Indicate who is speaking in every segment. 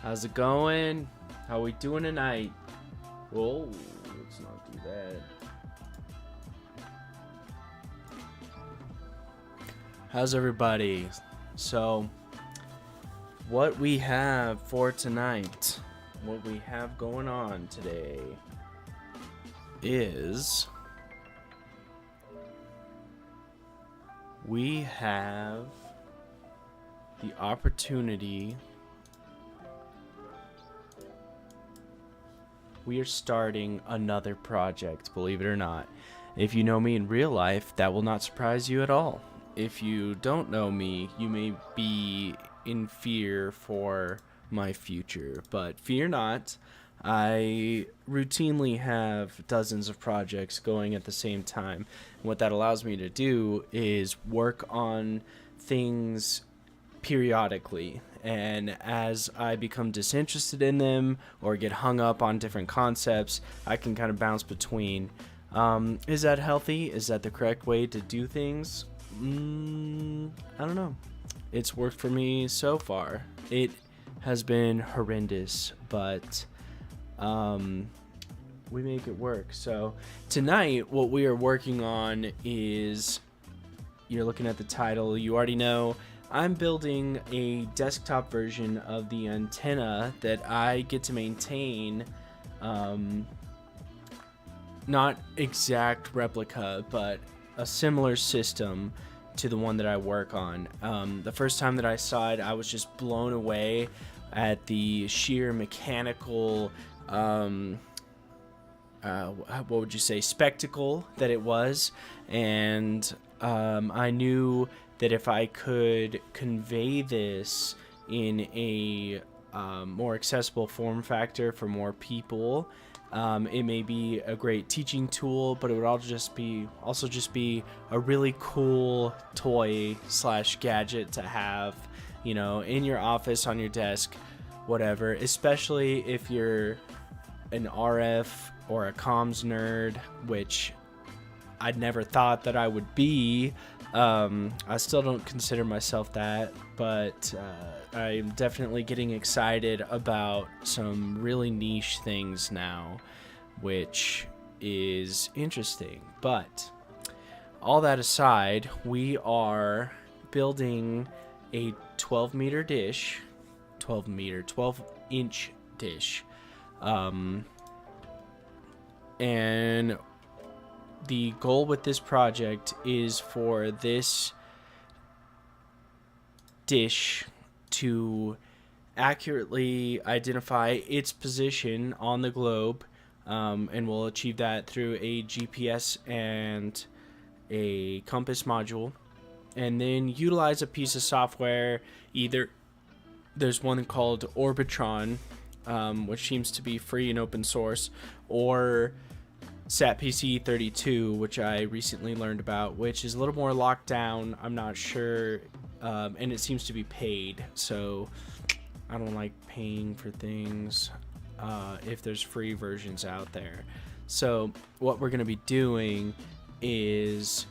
Speaker 1: How's it going? How we doing tonight? Whoa, let's not do that. How's everybody? So, what we have for tonight, what we have going on today is we have the opportunity. We are starting another project, believe it or not. If you know me in real life, that will not surprise you at all. If you don't know me, you may be in fear for my future, but fear not. I routinely have dozens of projects going at the same time. And what that allows me to do is work on things periodically, and as I become disinterested in them or get hung up on different concepts, I can kind of bounce between. Is that healthy? Is that the correct way to do things? I don't know. It's worked for me so far. It has been horrendous, but we make it work. So tonight what we are working on is, you're looking at the title, you already know, I'm building a desktop version of the antenna that I get to maintain. Not exact replica, but a similar system to the one that I work on. The first time that I saw it, I was just blown away at the sheer mechanical, what would you say, spectacle that it was. And I knew that if I could convey this in a more accessible form factor for more people, it may be a great teaching tool, but it would also just be a really cool toy / gadget to have, you know, in your office, on your desk, whatever, especially if you're an RF or a comms nerd, which I'd never thought that I would be. I still don't consider myself that, but I'm definitely getting excited about some really niche things now, which is interesting. But all that aside, we are building a 12 inch dish. And the goal with this project is for this dish to accurately identify its position on the globe, and we'll achieve that through a GPS and a compass module, and then utilize a piece of software. Either there's one called Orbitron, which seems to be free and open source, or SatPC 32, which I recently learned about, which is a little more locked down. I'm not sure, and it seems to be paid, so I don't like paying for things if there's free versions out there. So what we're going to be doing is,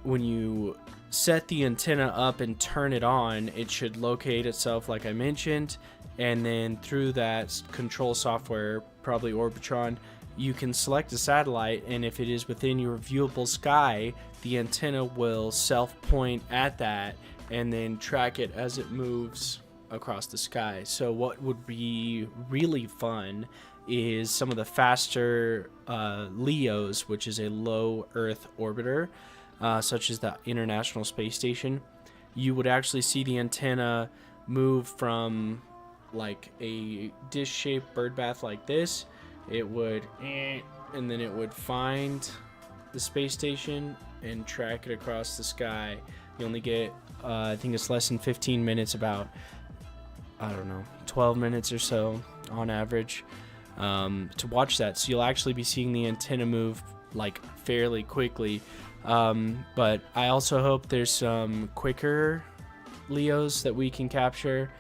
Speaker 1: when you set the antenna up and turn it on, it should locate itself like I mentioned, and then through that control software, probably Orbitron, you can select a satellite, and if it is within your viewable sky, the antenna will self-point at that and then track it as it moves across the sky. So what would be really fun is some of the faster LEOs, which is a low Earth orbiter, such as the International Space Station. You would actually see the antenna move from like a dish-shaped birdbath like this. It would, and then it would find the space station and track it across the sky. You only get, I think it's less than 15 minutes, about, 12 minutes or so on average, to watch that. So you'll actually be seeing the antenna move like fairly quickly. But I also hope there's some quicker LEOs that we can capture,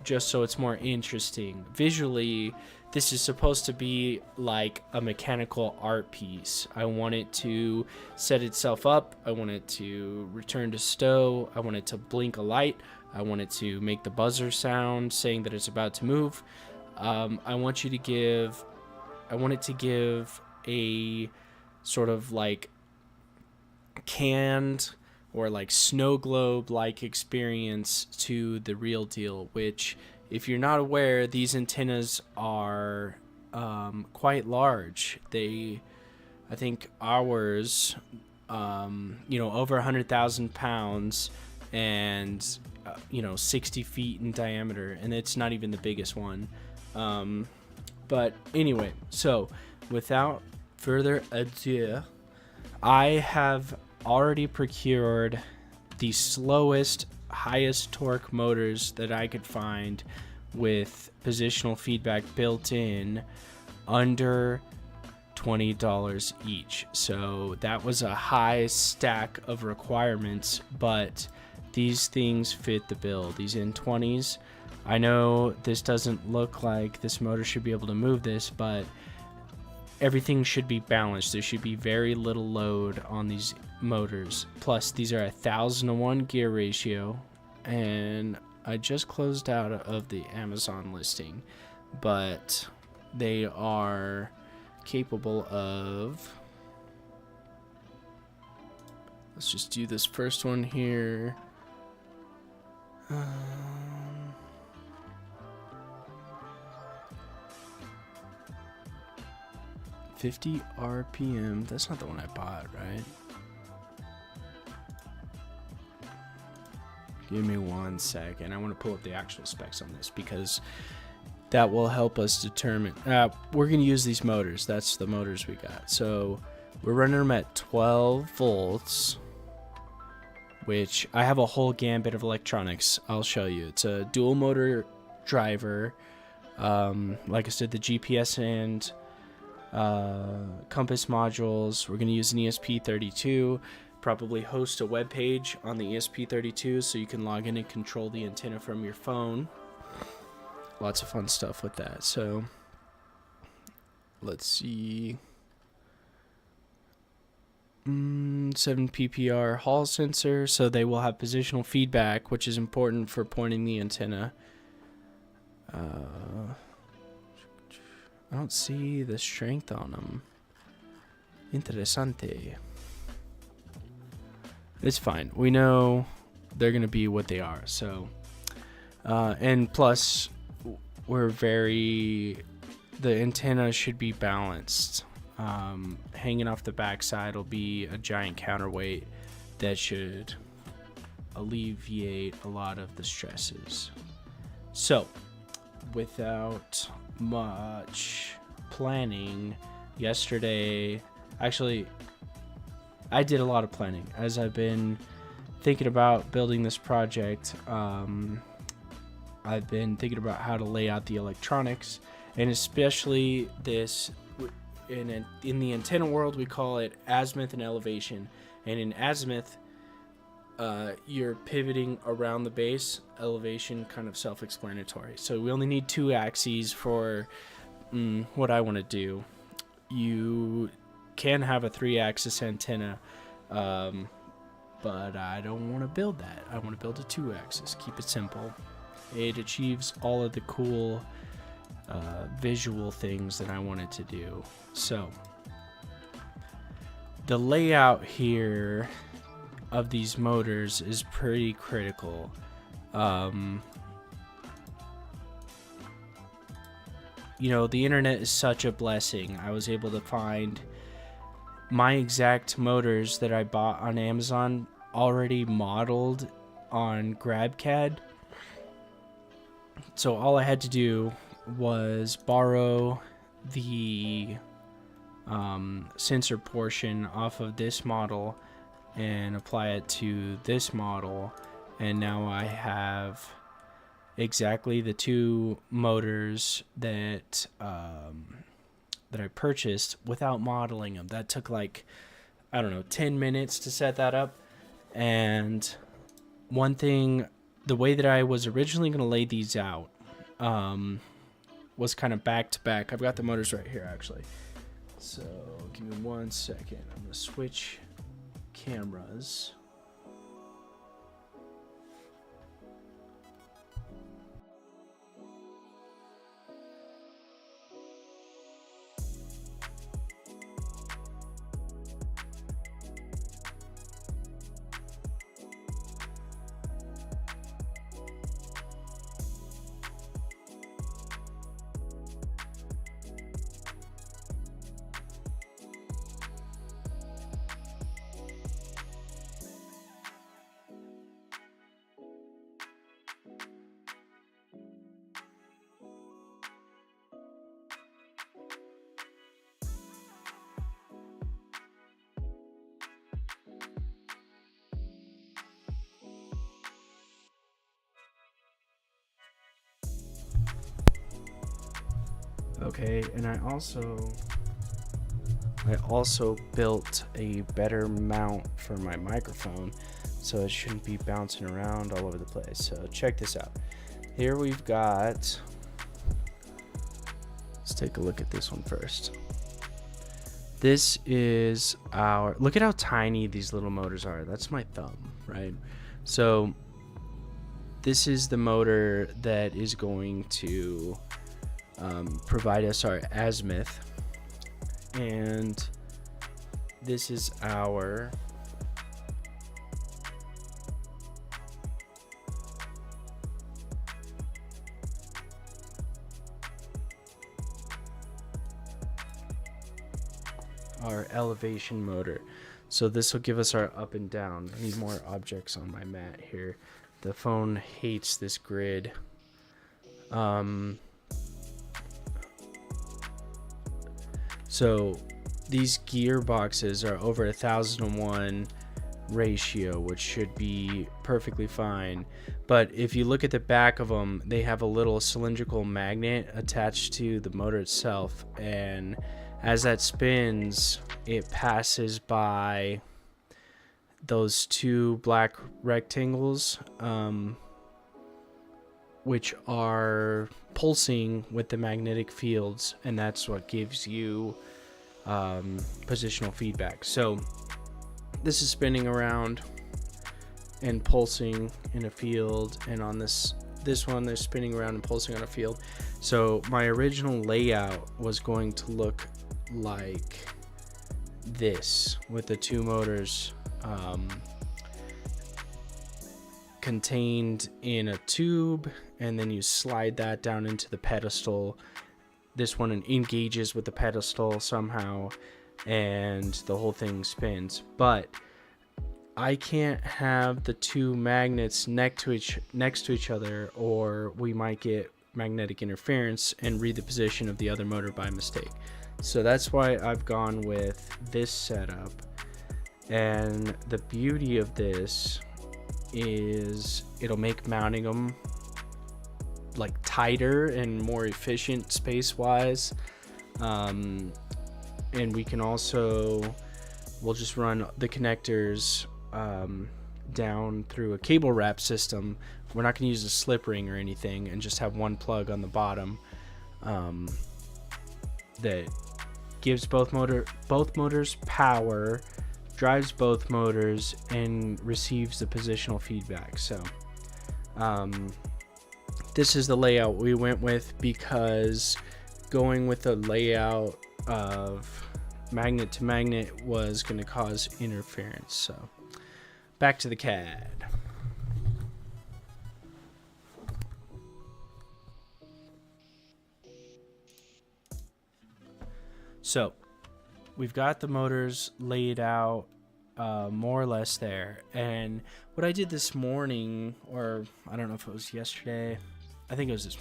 Speaker 1: just so it's more interesting. Visually, this is supposed to be like a mechanical art piece. I want it to set itself up. I want it to return to stow. I want it to blink a light. I want it to make the buzzer sound saying that it's about to move. I want it to give a sort of like canned or like snow globe like experience to the real deal, which, if you're not aware, these antennas are quite large. I think ours, over 100,000 pounds and 60 feet in diameter, and it's not even the biggest one. But anyway, so without further ado, I have already procured the slowest, highest torque motors that I could find with positional feedback built in, under $20 each. So that was a high stack of requirements, but these things fit the bill. These N20s, I know this doesn't look like this motor should be able to move this, but everything should be balanced. There should be very little load on these motors. Plus, these are 1,000-to-1 gear ratio, and I just closed out of the Amazon listing, but they are capable of, let's just do this first one here. 50 RPM. That's not the one I bought, right? Give me 1 second. I want to pull up the actual specs on this because that will help us determine. We're going to use these motors. That's the motors we got. So we're running them at 12 volts, which I have a whole gambit of electronics. I'll show you. It's a dual motor driver. Like I said, the GPS and compass modules. We're going to use an ESP32. Probably host a web page on the ESP32 so you can log in and control the antenna from your phone. Lots of fun stuff with that. So let's see. 7 PPR Hall sensor, so they will have positional feedback, which is important for pointing the antenna. I don't see the strength on them. Interessante. It's fine. We know they're going to be what they are. So, and plus, the antenna should be balanced. Hanging off the backside will be a giant counterweight that should alleviate a lot of the stresses. So, without much planning, yesterday, actually, I did a lot of planning as I've been thinking about building this project. I've been thinking about how to lay out the electronics, and especially this. In the antenna world, we call it azimuth and elevation. And in azimuth, you're pivoting around the base. Elevation, kind of self-explanatory. So we only need 2 axes for what I want to do. You can have a 3-axis antenna, but I don't want to build that. I want to build a 2-axis. Keep it simple. It achieves all of the cool visual things that I wanted to do. So the layout here of these motors is pretty critical. The internet is such a blessing. I was able to find my exact motors that I bought on Amazon already modeled on GrabCAD. So all I had to do was borrow the sensor portion off of this model and apply it to this model, and now I have exactly the 2 motors that I purchased without modeling them. That took 10 minutes to set that up. And one thing, the way that I was originally going to lay these out was kind of back to back. I've got the motors right here, actually. So give me 1 second. I'm going to switch cameras. Okay, and I also built a better mount for my microphone, so it shouldn't be bouncing around all over the place. So check this out. Here we've got, let's take a look at this one first. This is our, look at how tiny these little motors are. That's my thumb, right? So this is the motor that is going to provide us our azimuth, and this is our elevation motor. So this will give us our up and down. I need more objects on my mat here. The phone hates this grid. So these gearboxes are over 1001 ratio, which should be perfectly fine. But if you look at the back of them, they have a little cylindrical magnet attached to the motor itself, and as that spins, it passes by those two black rectangles, which are pulsing with the magnetic fields, and that's what gives you positional feedback. So this is spinning around and pulsing in a field, and on this one they're spinning around and pulsing on a field. So my original layout was going to look like this, with the two motors contained in a tube, and then you slide that down into the pedestal. This one engages with the pedestal somehow, and the whole thing spins. But I can't have the two magnets next to each other, or we might get magnetic interference and read the position of the other motor by mistake. So that's why I've gone with this setup. And the beauty of this is it'll make mounting them like tighter and more efficient space wise. And we can also, we'll just run the connectors down through a cable wrap system. We're not going to use a slip ring or anything, and just have one plug on the bottom that gives both motors power, drives both motors, and receives the positional feedback. So this is the layout we went with, because going with the layout of magnet to magnet was going to cause interference. So back to the CAD. So we've got the motors laid out more or less there. And what I did this morning, or I don't know if it was yesterday, I think it was this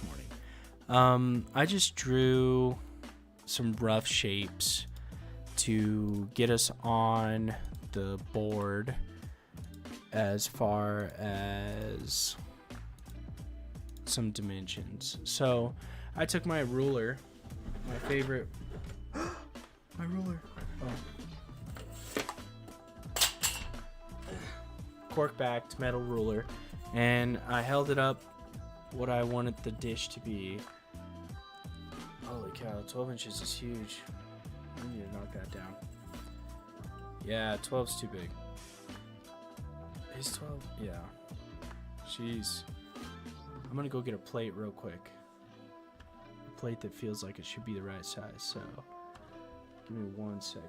Speaker 1: morning, I just drew some rough shapes to get us on the board as far as some dimensions. So I took my ruler, my favorite, my ruler, cork-backed metal ruler, and I held it up what I wanted the dish to be. Holy cow, 12 inches is huge. I need to knock that down. Yeah, 12's too big. Is 12? Yeah. Jeez. I'm gonna go get a plate real quick. A plate that feels like it should be the right size, so give me 1 second.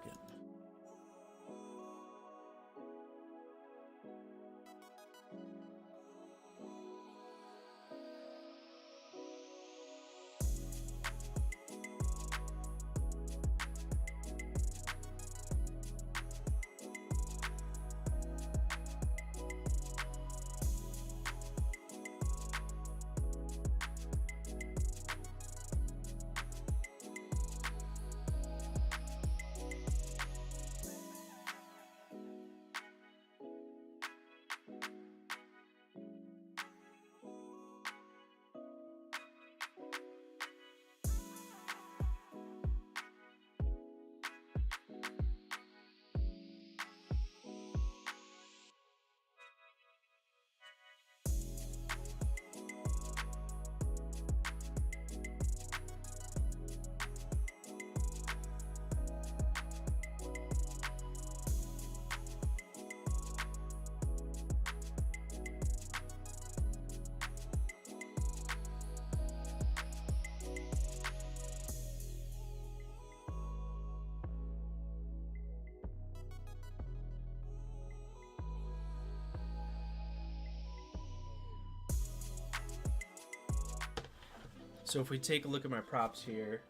Speaker 1: So if we take a look at my props here,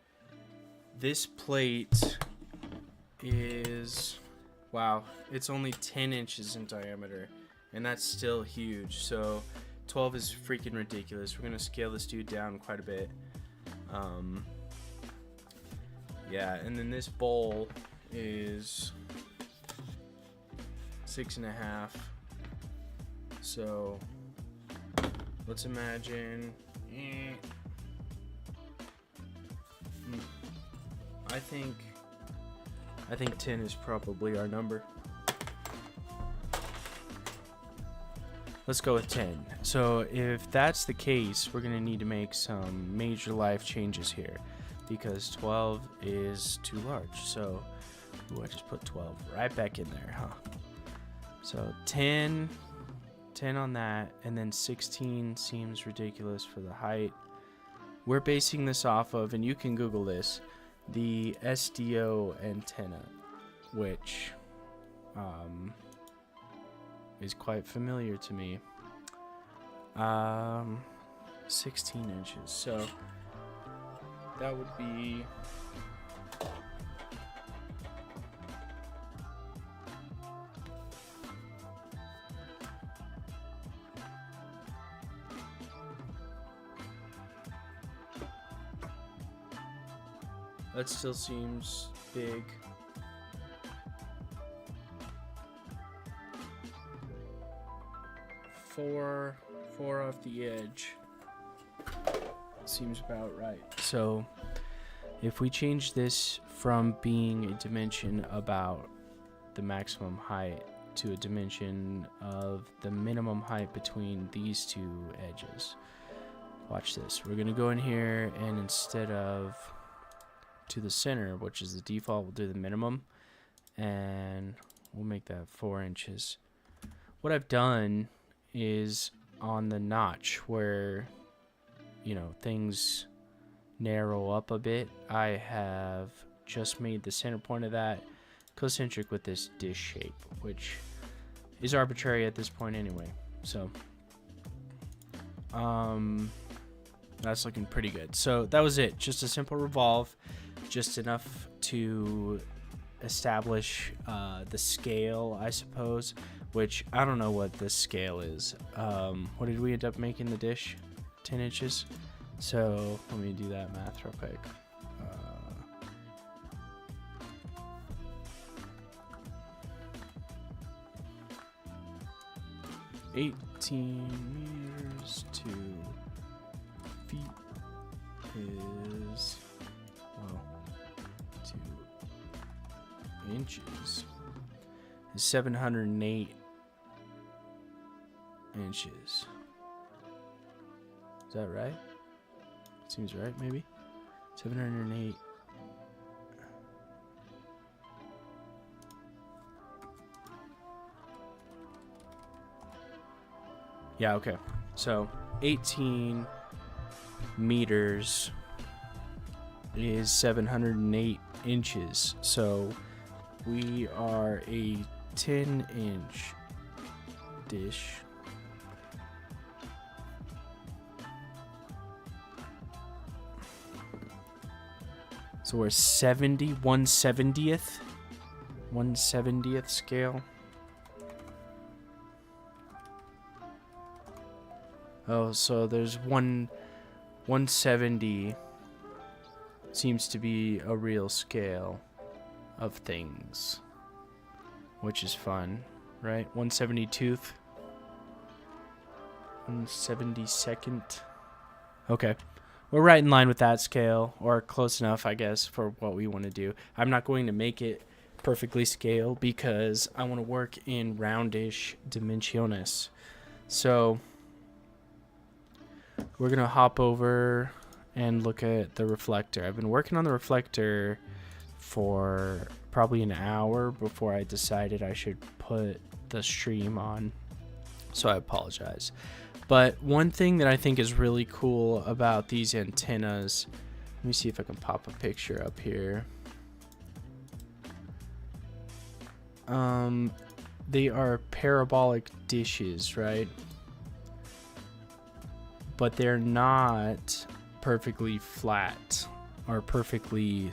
Speaker 1: this plate is, wow, it's only 10 inches in diameter, and that's still huge. So 12 is freaking ridiculous. We're gonna scale this dude down quite a bit. Yeah, and then this bowl is 6.5. So let's imagine. I think 10 is probably our number. Let's go with 10. So if that's the case, we're gonna need to make some major life changes here, because 12 is too large. So, ooh, I just put 12 right back in there, huh? So 10 on that, and then 16 seems ridiculous for the height. We're basing this off of, and you can Google this, the SDO antenna, which is quite familiar to me. 16 inches. So that would be that still seems big. Four off the edge seems about right. So if we change this from being a dimension about the maximum height to a dimension of the minimum height between these two edges, watch this. We're gonna go in here, and instead of to the center, which is the default, we'll do the minimum, and we'll make that 4 inches. What I've done is on the notch where, you know, things narrow up a bit, I have just made the center point of that concentric with this dish shape, which is arbitrary at this point anyway. So that's looking pretty good. So that was it, just a simple revolve, just enough to establish the scale, I suppose, which I don't know what this scale is. What did we end up making the dish? 10 inches. So let me do that math real quick. 18 meters to feet is, well, 2 inches is 708 inches. Is that right? Seems right, maybe. 708. Yeah, okay. So 18 meters is 708 inches. So we are a 10-inch dish. So we're 1/70th scale. Oh, so there's 170 seems to be a real scale of things, which is fun, right? 1/72th, 1/72nd. Okay. We're right in line with that scale, or close enough, I guess, for what we want to do. I'm not going to make it perfectly scale because I want to work in roundish dimensiones. So we're going to hop over and look at the reflector. I've been working on the reflector for probably an hour before I decided I should put the stream on. So I apologize. But one thing that I think is really cool about these antennas, let me see if I can pop a picture up here. They are parabolic dishes, right? But they're not perfectly flat or perfectly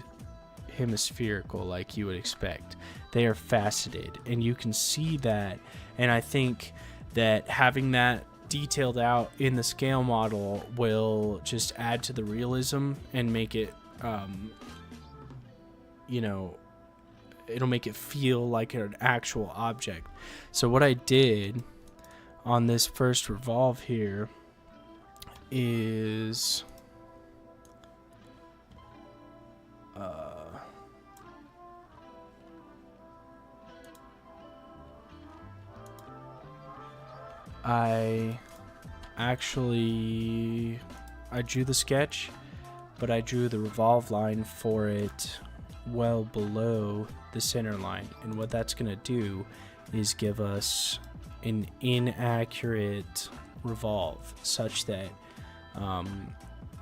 Speaker 1: hemispherical like you would expect. They are faceted, and you can see that. And I think that having that detailed out in the scale model will just add to the realism and make it, it'll make it feel like an actual object. So what I did on this first revolve here is I drew the sketch, but I drew the revolve line for it well below the center line. And what that's going to do is give us an inaccurate revolve, such that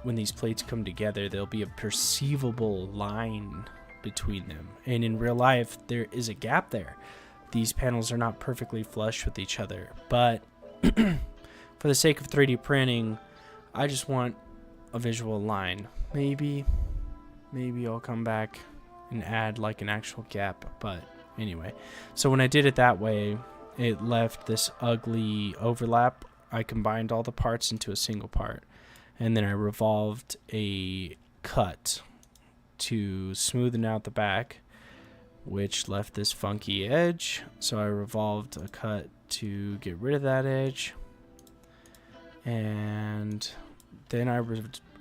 Speaker 1: when these plates come together, there'll be a perceivable line between them. And in real life, there is a gap there. These panels are not perfectly flush with each other, but for the sake of 3D printing, I just want a visual line. Maybe I'll come back and add like an actual gap, but anyway. So when I did it that way, it left this ugly overlap. I combined all the parts into a single part, and then I revolved a cut to smoothen out the back, which left this funky edge. So I revolved a cut to get rid of that edge, and then I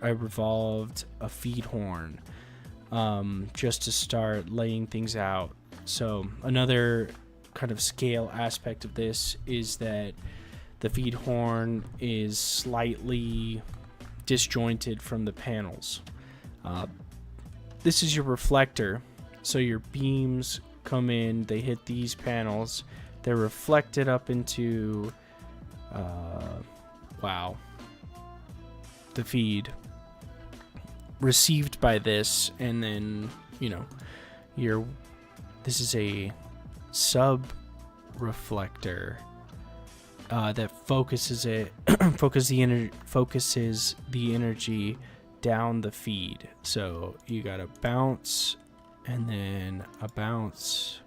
Speaker 1: revolved a feed horn just to start laying things out. So another kind of scale aspect of this is that the feed horn is slightly disjointed from the panels. This is your reflector, so your beams come in, they hit these panels, they're reflected up into the feed, received by this, and then this is a sub reflector that focuses the energy down the feed. So you got a bounce and then a bounce,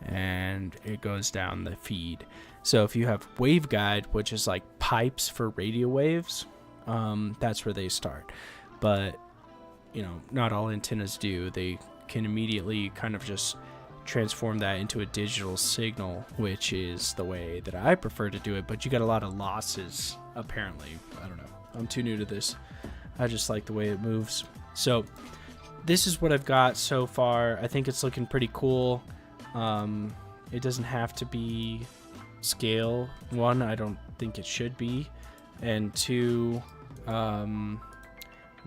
Speaker 1: and it goes down the feed. So if you have waveguide, which is like pipes for radio waves, that's where they start. But not all antennas do. They can immediately kind of just transform that into a digital signal, which is the way that I prefer to do it. But you got a lot of losses, apparently. I don't know. I'm too new to this. I just like the way it moves. So this is what I've got so far. I think it's looking pretty cool. It doesn't have to be scale. One, I don't think it should be. And two,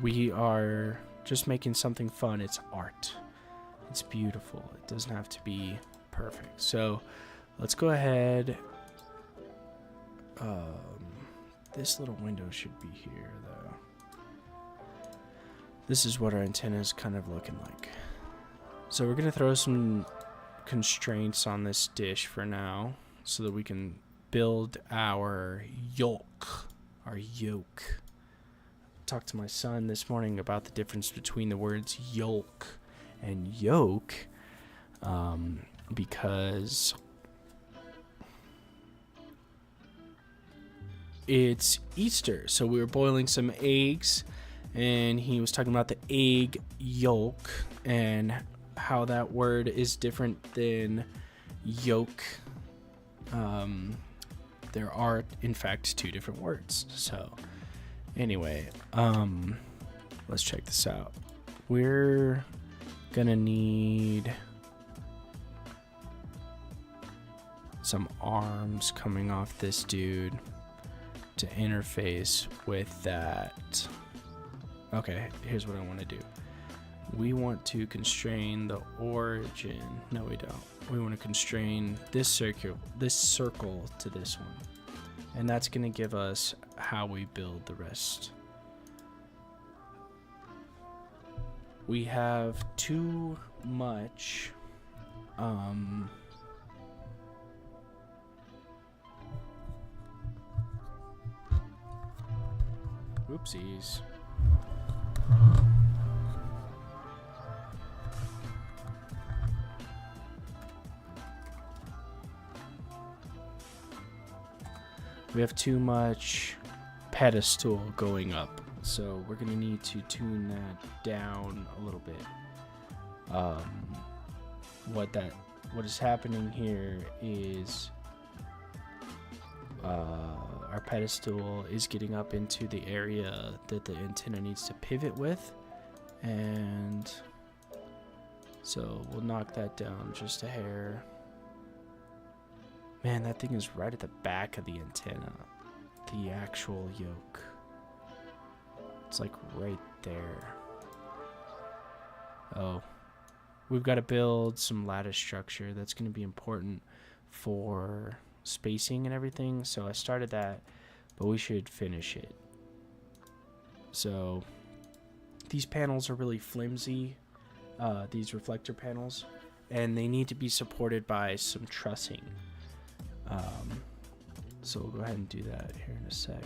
Speaker 1: we are just making something fun. It's art. It's beautiful. It doesn't have to be perfect. So let's go ahead. This little window should be here, though. This is what our antenna is kind of looking like. So we're going to throw some constraints on this dish for now so that we can build our yoke. Talked to my son this morning about the difference between the words yolk and yoke, because it's Easter. So we were boiling some eggs, and he was talking about the egg yolk and how that word is different than yolk. There are, in fact, two different words. So anyway, let's check this out. We're gonna need some arms coming off this dude to interface with that. Okay, here's what I want to do. We want to constrain the origin. No, we don't. We want to constrain this circle to this one. And that's going to give us how we build the rest. We have too much oopsies. We have too much pedestal going up, so we're gonna need to tune that down a little bit. What is happening here is our pedestal is getting up into the area that the antenna needs to pivot with, and so we'll knock that down just a hair. Man, that thing is right at the back of the antenna, the actual yoke. It's like right there. Oh, we've got to build some lattice structure that's going to be important for spacing and everything. So I started that, but we should finish it. So these panels are really flimsy, these reflector panels, and they need to be supported by some trussing. So we'll go ahead and do that here in a sec.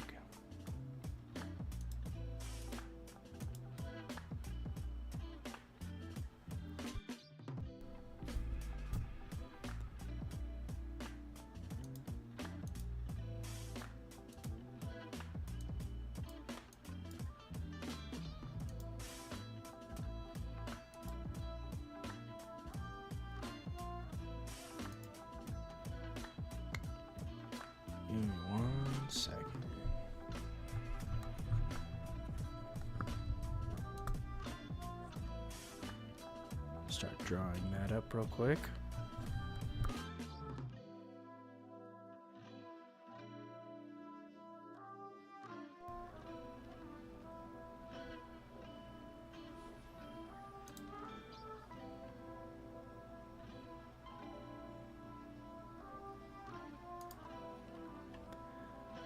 Speaker 1: Give me 1 second. Start drawing that up real quick.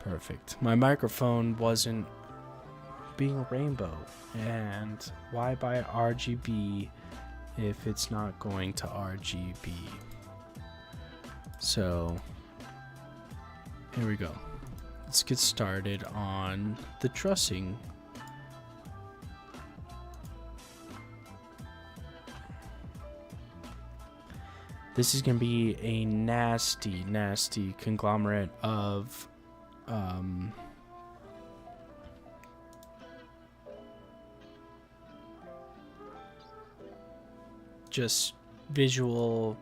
Speaker 1: Perfect. My microphone wasn't being rainbow, and why buy RGB if it's not going to RGB? So here we go. Let's get started on the trussing. This is going to be a nasty, nasty conglomerate of just visual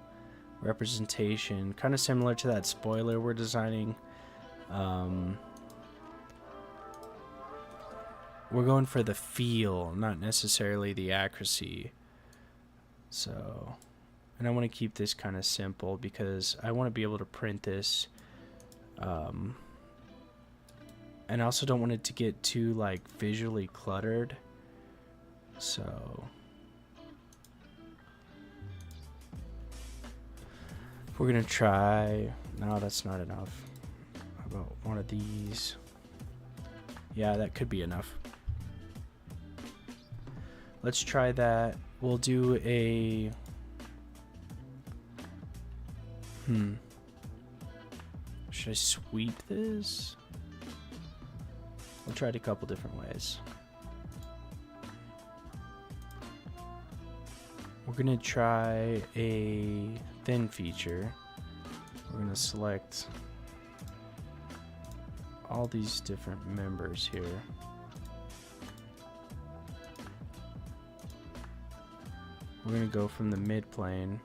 Speaker 1: representation, kind of similar to that spoiler we're designing. We're going for the feel, not necessarily the accuracy. So, and I want to keep this kind of simple because I want to be able to print this. And I also don't want it to get too like visually cluttered. So we're gonna try. No, that's not enough. How about one of these? Yeah, that could be enough. Let's try that. We'll do a should I sweep this? We'll try it a couple different ways. We're gonna try a thin feature. We're gonna select all these different members here. We're gonna go from the mid plane.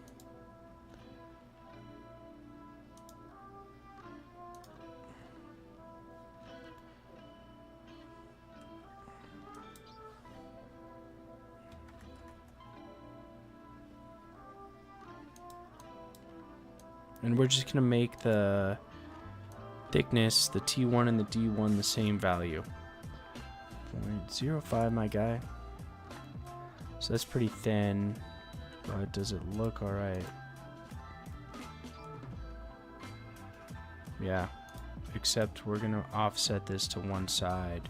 Speaker 1: And we're just going to make the thickness, the T1 and the D1, the same value. 0.05, my guy. So that's pretty thin, but does it look alright? Yeah, except we're going to offset this to one side.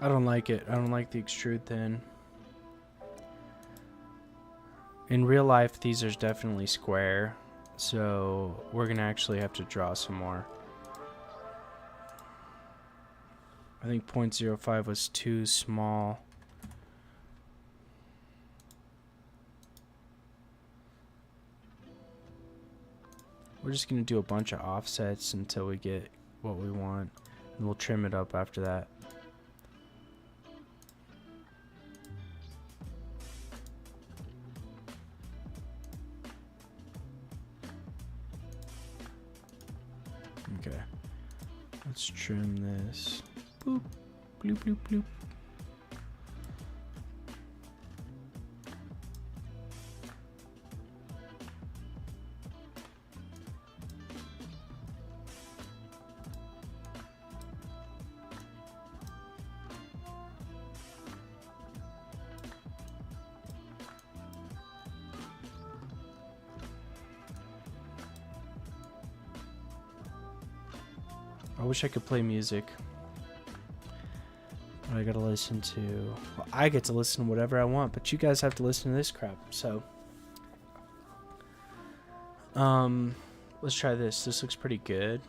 Speaker 1: I don't like it. I don't like the extrude thin. In real life, these are definitely square, so we're gonna actually have to draw some more. I think 0.05 was too small. We're just gonna do a bunch of offsets until we get what we want, and we'll trim it up after that. Okay, let's trim this. Boop, bloop, bloop, bloop. I wish I could play music. But I gotta listen to... Well, I get to listen to whatever I want, but you guys have to listen to this crap, so... let's try this. This looks pretty good.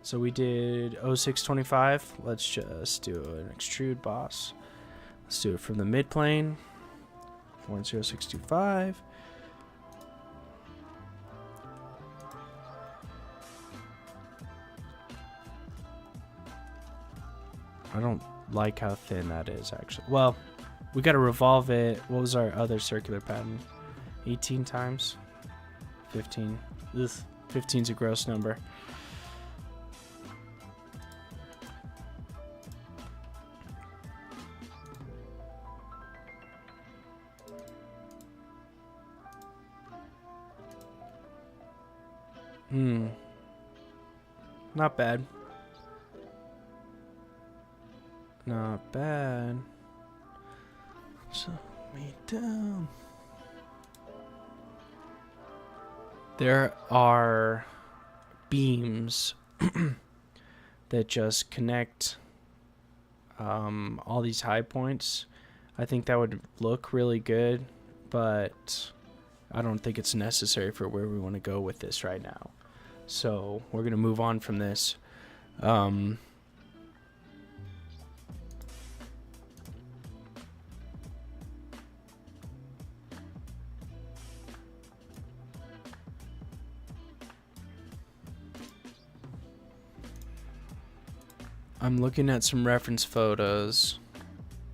Speaker 1: So we did 0625. Let's just do an extrude boss. Let's do it from the mid plane. 40625. I don't like how thin that is, actually. Well, we got to revolve it. What was our other circular pattern? 18 times? 15. Ugh, 15's a gross number. Not bad. Not bad. Slow me down. There are beams that just connect all these high points. I think that would look really good, but I don't think it's necessary for where we want to go with this right now. So we're going to move on from this. I'm looking at some reference photos,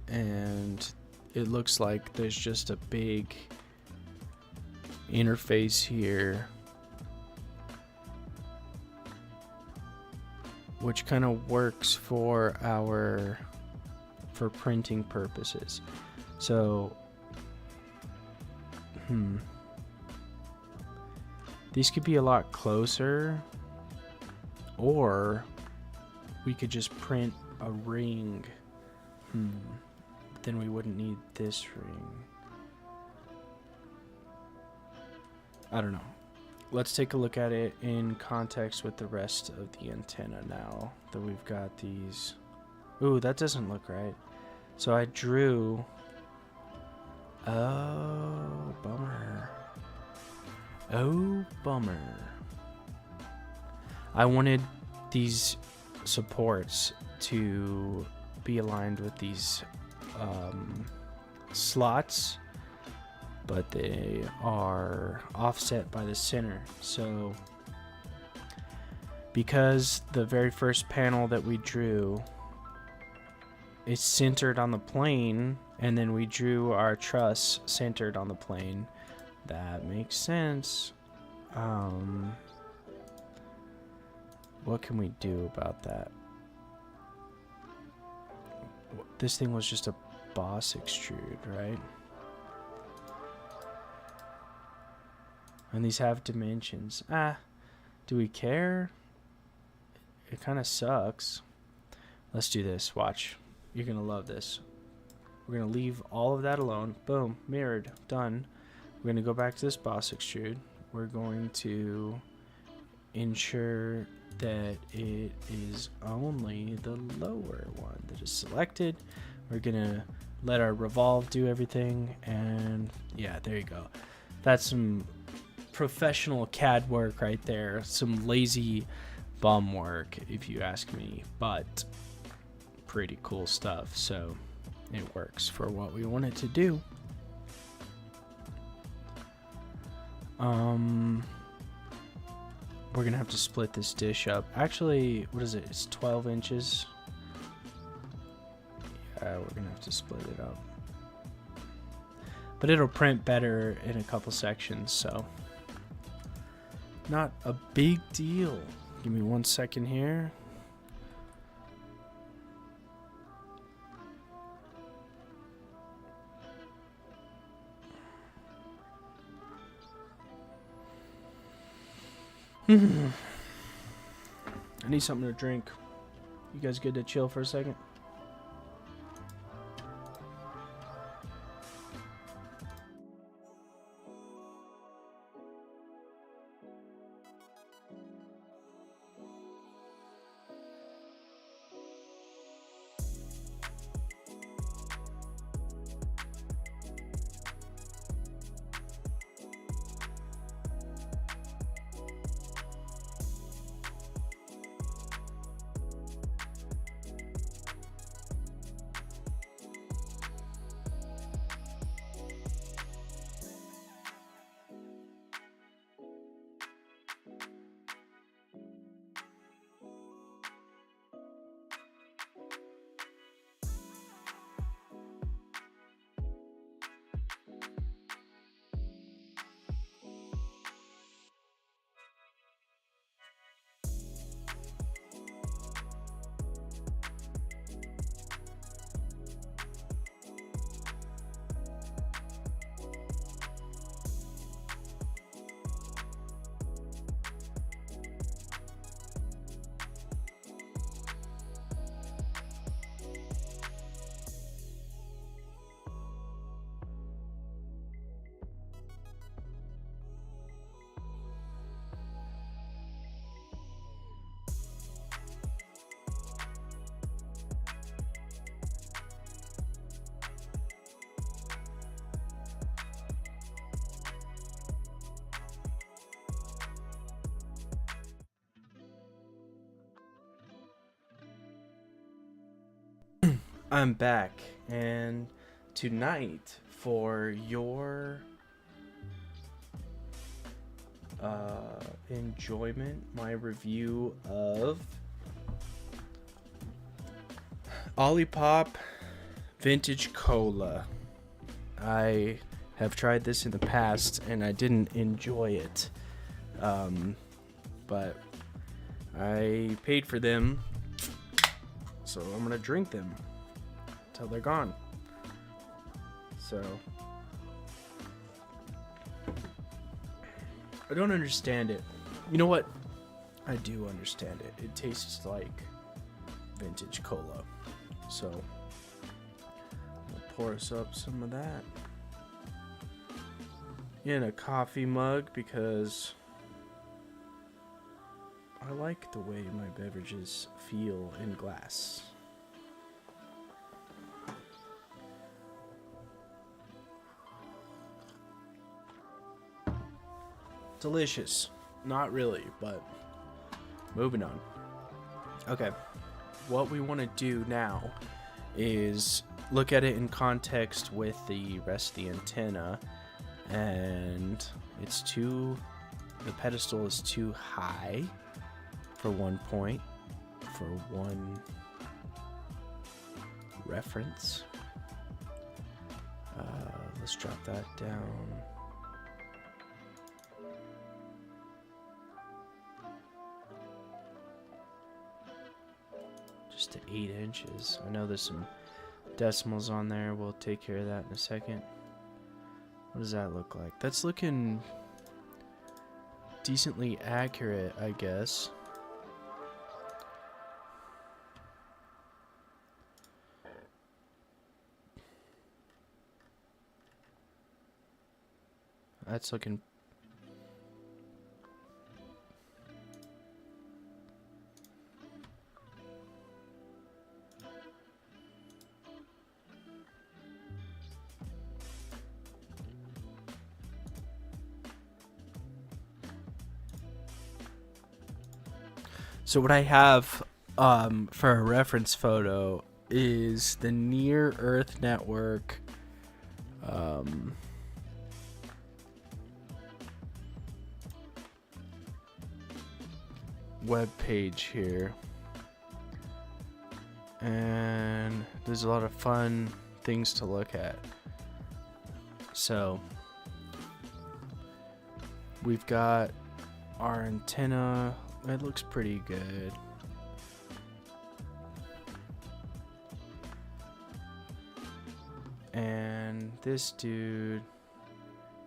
Speaker 1: and it looks like there's just a big interface here, which kind of works for printing purposes. So, these could be a lot closer, or we could just print a ring. Then we wouldn't need this ring. I don't know. Let's take a look at it in context with the rest of the antenna now that we've got these. Ooh, that doesn't look right. So I drew... Oh, bummer. Oh, bummer. I wanted these supports to be aligned with these slots, but they are offset by the center. So because the very first panel that we drew is centered on the plane, and then we drew our truss centered on the plane, that makes sense. What can we do about that? This thing was just a boss extrude, right? And these have dimensions. Do we care? It kind of sucks. Let's do this. Watch. You're going to love this. We're going to leave all of that alone. Boom. Mirrored. Done. We're going to go back to this boss extrude. We're going to ensure that it is only the lower one that is selected. We're gonna let our revolve do everything, and yeah, there you go. That's some professional CAD work right there. Some lazy bum work, if you ask me, but pretty cool stuff. So it works for what we want it to do. We're gonna have to split this dish up. Actually, what is it? It's 12 inches. Yeah, we're gonna have to split it up. But it'll print better in a couple sections, so not a big deal. Give me 1 second here. I need something to drink. You guys good to chill for a second? I'm back, and tonight for your enjoyment, my review of Olipop Vintage Cola. I have tried this in the past, and I didn't enjoy it, but I paid for them, so I'm gonna drink them till they're gone. So I don't understand it. You know what? I do understand it. It tastes like vintage cola. So I'll pour us up some of that in a coffee mug because I like the way my beverages feel in glass. Delicious. Not really, but moving on. Okay. What we want to do now is look at it in context with the rest of the antenna, and the pedestal is too high for 1 point, for one reference. Let's drop that down. Just to 8 inches. I know there's some decimals on there. We'll take care of that in a second. What does that look like? That's looking decently accurate, I guess. That's looking So what I have for a reference photo is the Near Earth Network web page here, and there's a lot of fun things to look at. So we've got our antenna. It looks pretty good. And this dude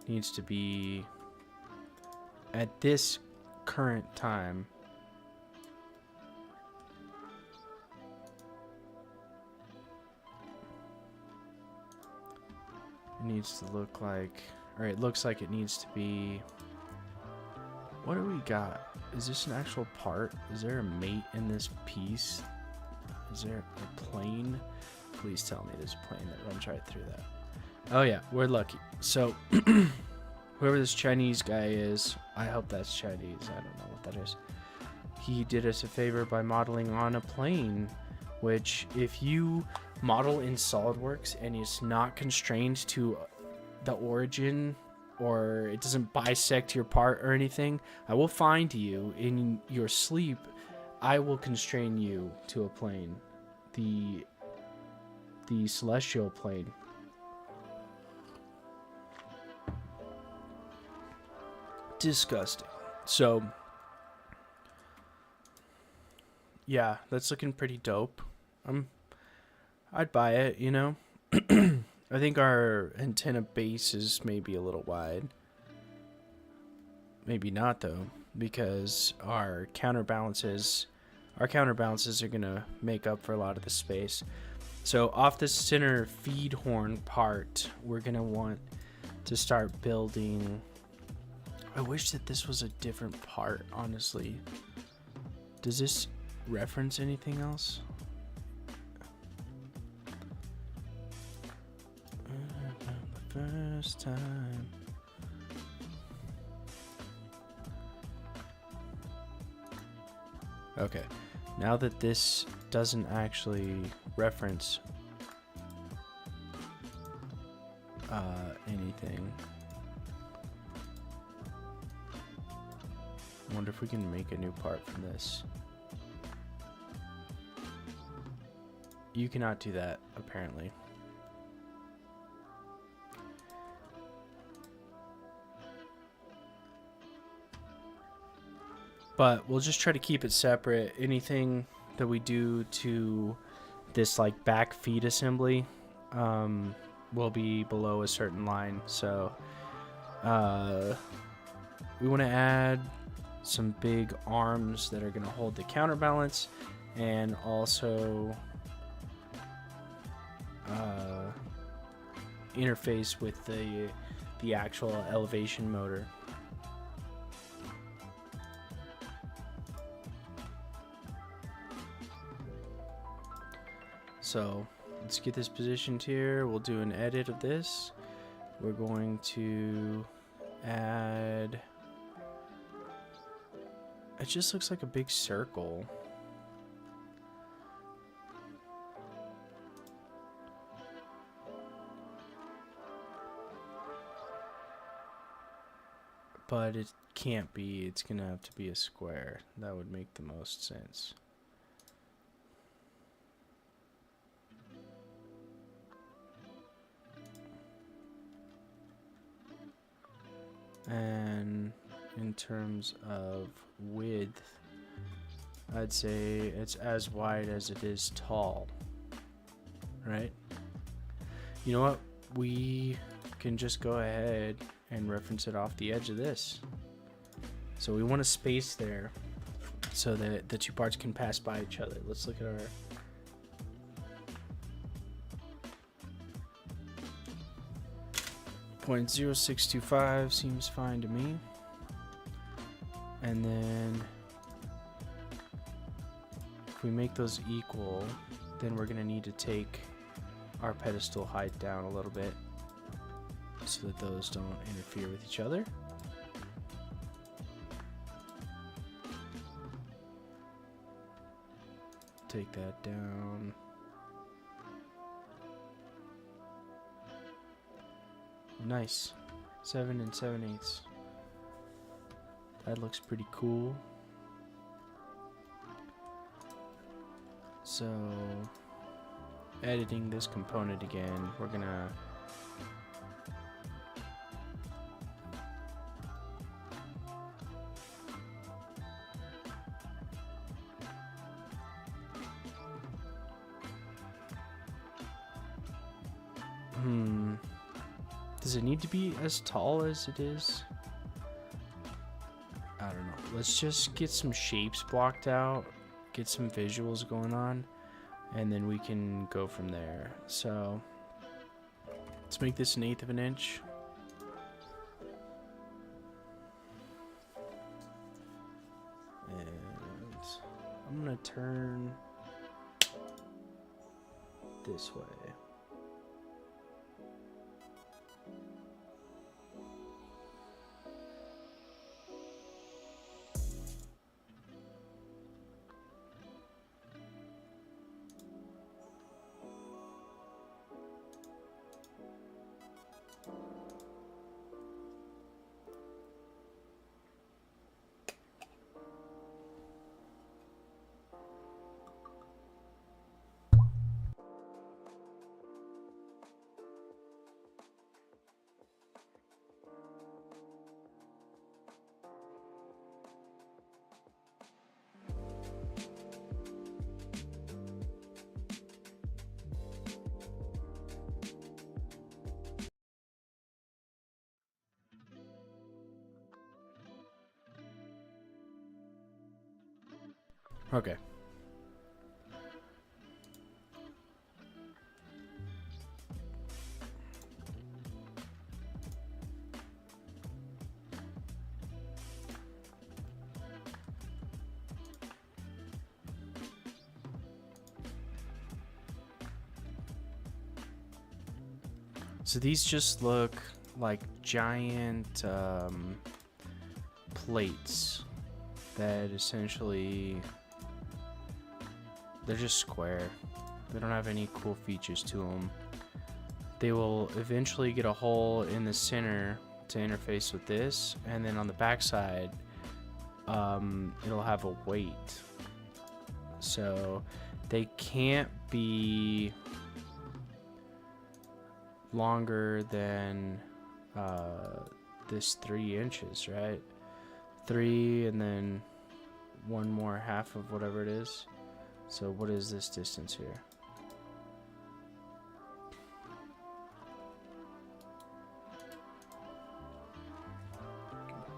Speaker 1: needs to be, at this current time, it needs to look like, or it looks like it needs to be, what do we got? Is this an actual part? Is there a mate in this piece? Is there a plane? Please tell me there's a plane that runs right through that. Oh yeah, we're lucky. So whoever this Chinese guy is, I hope that's Chinese. I don't know what that is. He did us a favor by modeling on a plane, which if you model in SolidWorks and it's not constrained to the origin, or it doesn't bisect your part or anything, I will find you in your sleep. I will constrain you to a plane, the celestial plane. Disgusting. So yeah, that's looking pretty dope. I'd buy it, you know. I think our antenna base is maybe a little wide. Maybe not though, because our counterbalances are gonna make up for a lot of the space. So off the center feed horn part, we're gonna want to start building. I wish that this was a different part, honestly. Does this reference anything else? First time. Okay, now that this doesn't actually reference anything, I wonder if we can make a new part from this. You cannot do that, apparently. But we'll just try to keep it separate. Anything that we do to this like back feed assembly will be below a certain line. So we want to add some big arms that are going to hold the counterbalance, and also interface with the actual elevation motor. So let's get this positioned here. We'll do an edit of this. We're going to add, it just looks like a big circle. But it can't be, it's gonna have to be a square. That would make the most sense. And in terms of width, I'd say it's as wide as it is tall, right? You know what? We can just go ahead and reference it off the edge of this. So we want a space there so that the two parts can pass by each other. Let's look at our... .0625 seems fine to me. And then if we make those equal, then we're gonna need to take our pedestal height down a little bit so that those don't interfere with each other. take that down. Nice. 7 7/8. That looks pretty cool. So, editing this component again, we're gonna does it need to be as tall as it is? I don't know. Let's just get some shapes blocked out, get some visuals going on, and then we can go from there. So let's make this 1/8 of an inch. And I'm gonna turn this way. Okay. So these just look like giant plates that essentially, they're just square. They don't have any cool features to them. They will eventually get a hole in the center to interface with this, and then on the back side, it'll have a weight. So they can't be longer than this 3 inches, right? 3 and then one more half of whatever it is. So what is this distance here?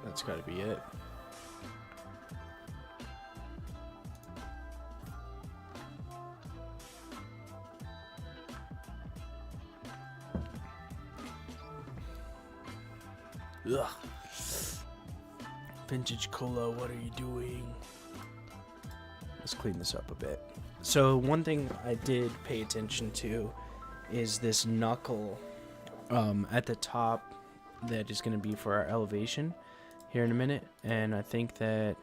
Speaker 1: That's got to be it. Ugh. Vintage cola, what are you doing? Let's clean this up a bit. So one thing I did pay attention to is this knuckle at the top that is going to be for our elevation here in a minute. And I think that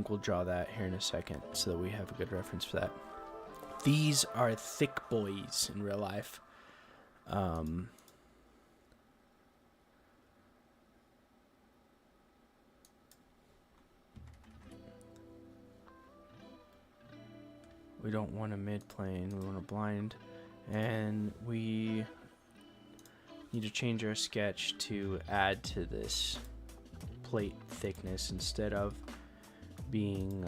Speaker 1: we'll draw that here in a second so that we have a good reference for that. These are thick boys in real life. We don't want a mid plane, we want a blind, and we need to change our sketch to add to this plate thickness instead of being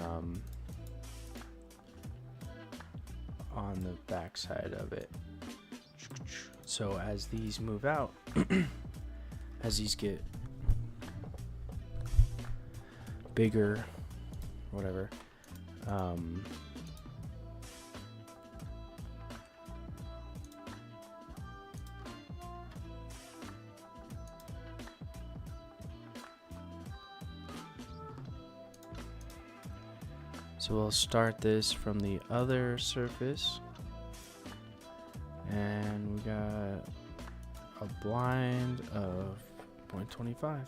Speaker 1: on the back side of it. So as these move out, as these get bigger, whatever, so we'll start this from the other surface, and we got a blind of 0.25.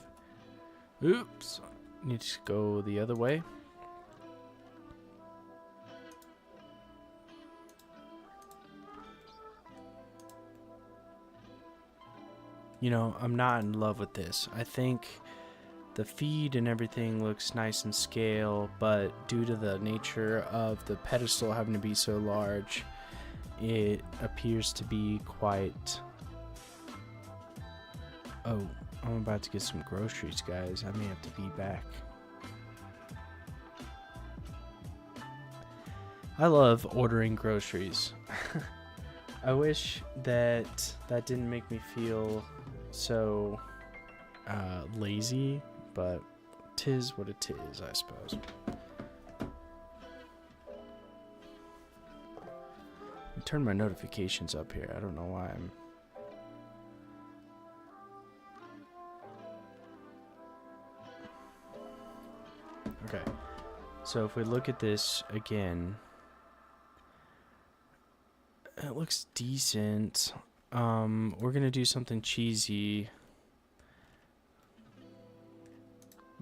Speaker 1: Oops. Need to go the other way. You know, I'm not in love with this. I think the feed and everything looks nice in scale, but due to the nature of the pedestal having to be so large, it appears to be quite... Oh, I'm about to get some groceries, guys. I may have to be back. I love ordering groceries. I wish that didn't make me feel so lazy, but 'tis what it is, I suppose. Turn my notifications up here. I don't know why I'm... Okay. So if we look at this again, it looks decent. We're gonna do something cheesy.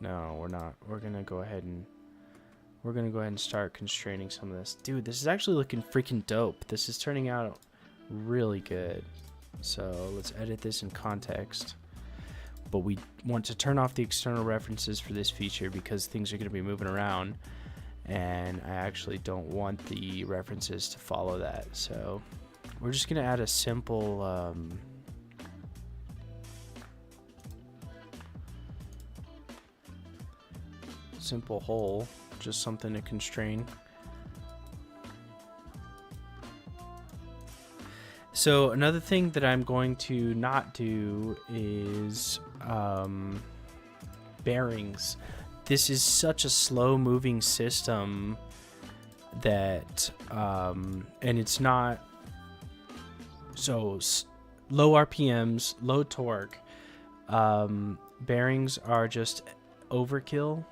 Speaker 1: No, we're not. We're gonna go ahead and start constraining some of this. Dude, this is actually looking freaking dope. This is turning out really good. So let's edit this in context. But we want to turn off the external references for this feature because things are going to be moving around, and I actually don't want the references to follow that. So we're just going to add a simple hole, just something to constrain. So another thing that I'm going to not do is bearings. This is such a slow moving system that and it's not so low RPMs, low torque. Bearings are just overkill,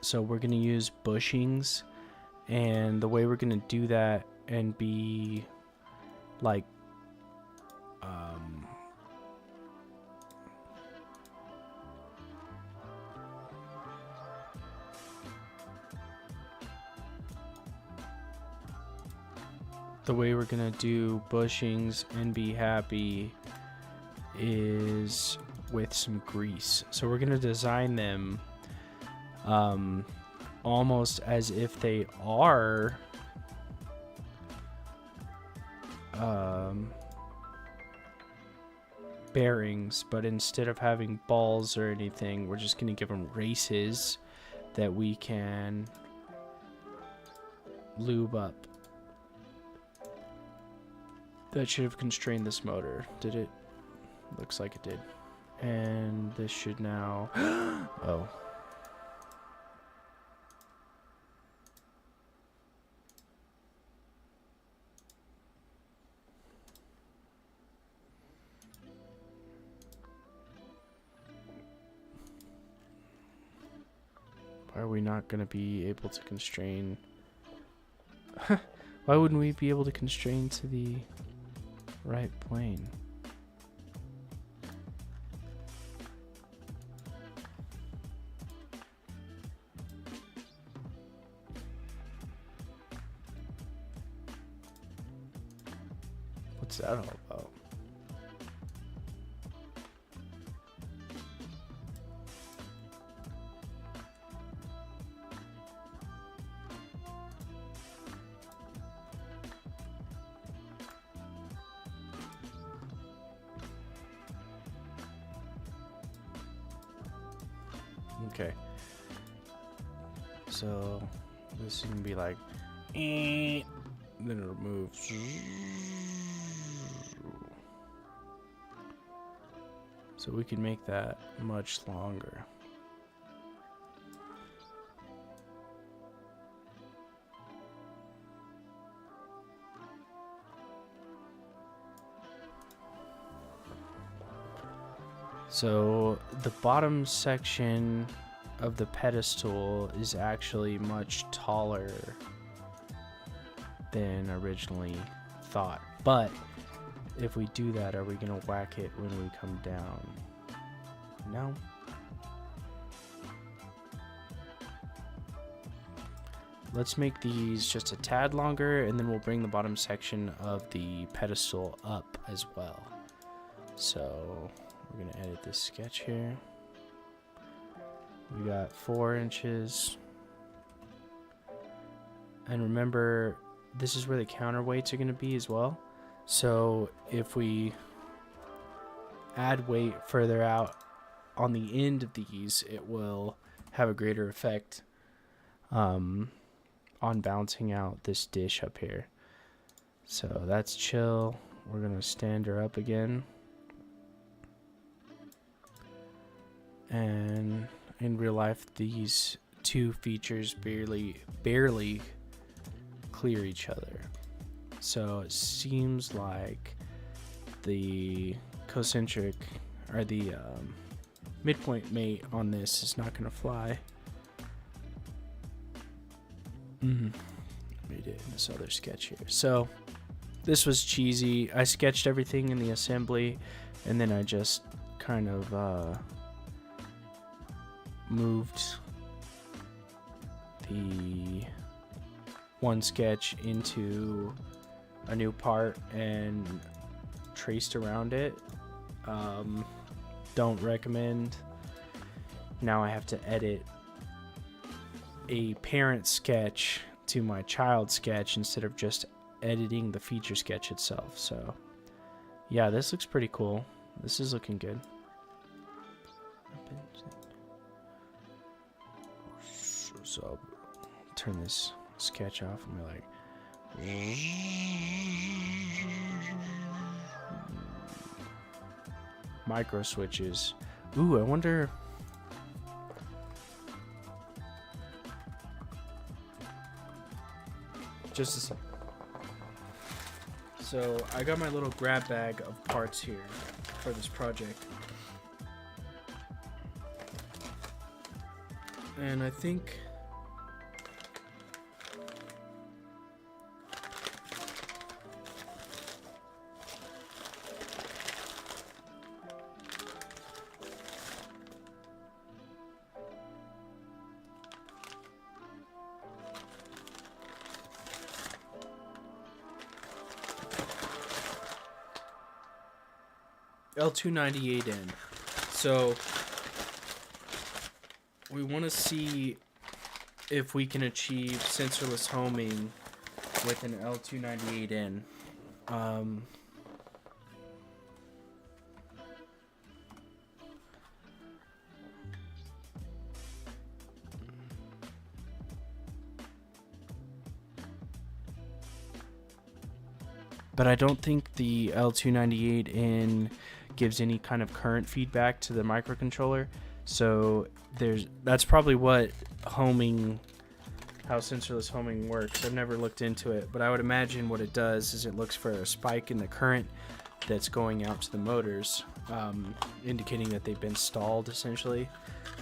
Speaker 1: so we're going to use bushings, and the way we're going to do that and be like the way we're gonna do bushings and be happy is with some grease. So we're gonna design them almost as if they are bearings, but instead of having balls or anything, we're just gonna give them races that we can lube up. That should have constrained this motor. Did it? Looks like it did. And this should now... Oh. Why are we not going to be able to constrain... Why wouldn't we be able to constrain to the right plane? What's that all about? Okay. So this is gonna be like, then it'll move. So we can make that much longer. So the bottom section of the pedestal is actually much taller than originally thought. But if we do that, are we going to whack it when we come down? No. Let's make these just a tad longer, and then we'll bring the bottom section of the pedestal up as well. So we're going to edit this sketch here. We got 4 inches. And remember, this is where the counterweights are going to be as well. So if we add weight further out on the end of these, it will have a greater effect on balancing out this dish up here. So that's chill. We're going to stand her up again. And in real life, these two features barely clear each other. So it seems like the concentric, or the midpoint mate on this is not going to fly. Made it in this other sketch here. So this was cheesy. I sketched everything in the assembly, and then I just kind of moved the one sketch into a new part and traced around it. Don't recommend. Now I have to edit a parent sketch to my child sketch instead of just editing the feature sketch itself. So yeah, this looks pretty cool. This is looking good. So I'll turn this sketch off and be like, micro switches. Ooh, I wonder. Just a sec. So I got my little grab bag of parts here for this project. And I think L298N. So we want to see if we can achieve sensorless homing with an L298N. But I don't think the L298N gives any kind of current feedback to the microcontroller. So that's probably what homing, how sensorless homing works. I've never looked into it, but I would imagine what it does is it looks for a spike in the current that's going out to the motors, indicating that they've been stalled essentially.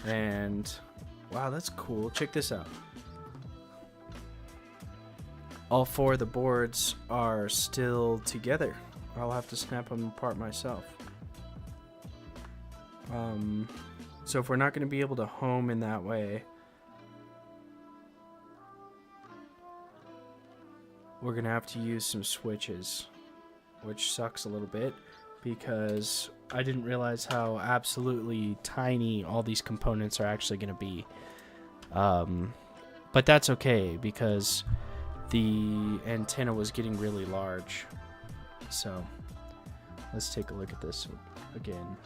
Speaker 1: And wow, that's cool. Check this out. All 4 of the boards are still together. I'll have to snap them apart myself. So if we're not going to be able to home in that way, we're going to have to use some switches, which sucks a little bit because I didn't realize how absolutely tiny all these components are actually going to be. But that's okay because the antenna was getting really large. So let's take a look at this again.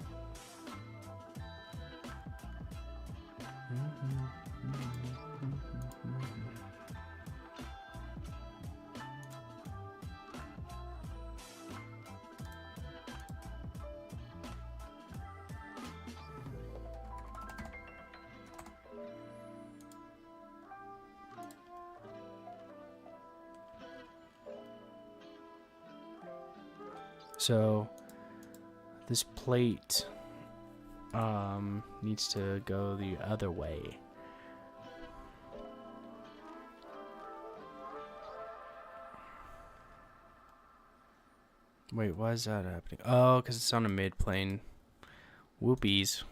Speaker 1: So this plate needs to go the other way. Wait, why is that happening? Oh, because it's on a mid plane. Whoopies.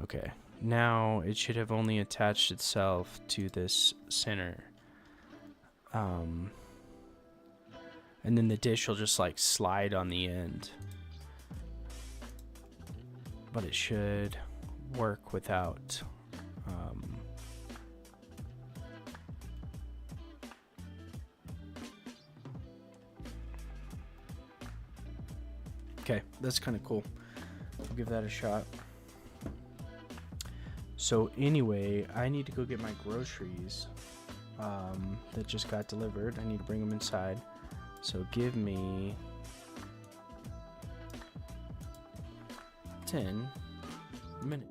Speaker 1: Okay, now it should have only attached itself to this center. And then the dish will just like slide on the end. But it should work without. Okay, that's kind of cool. I'll give that a shot. So anyway, I need to go get my groceries that just got delivered. I need to bring them inside. So give me 10 minutes.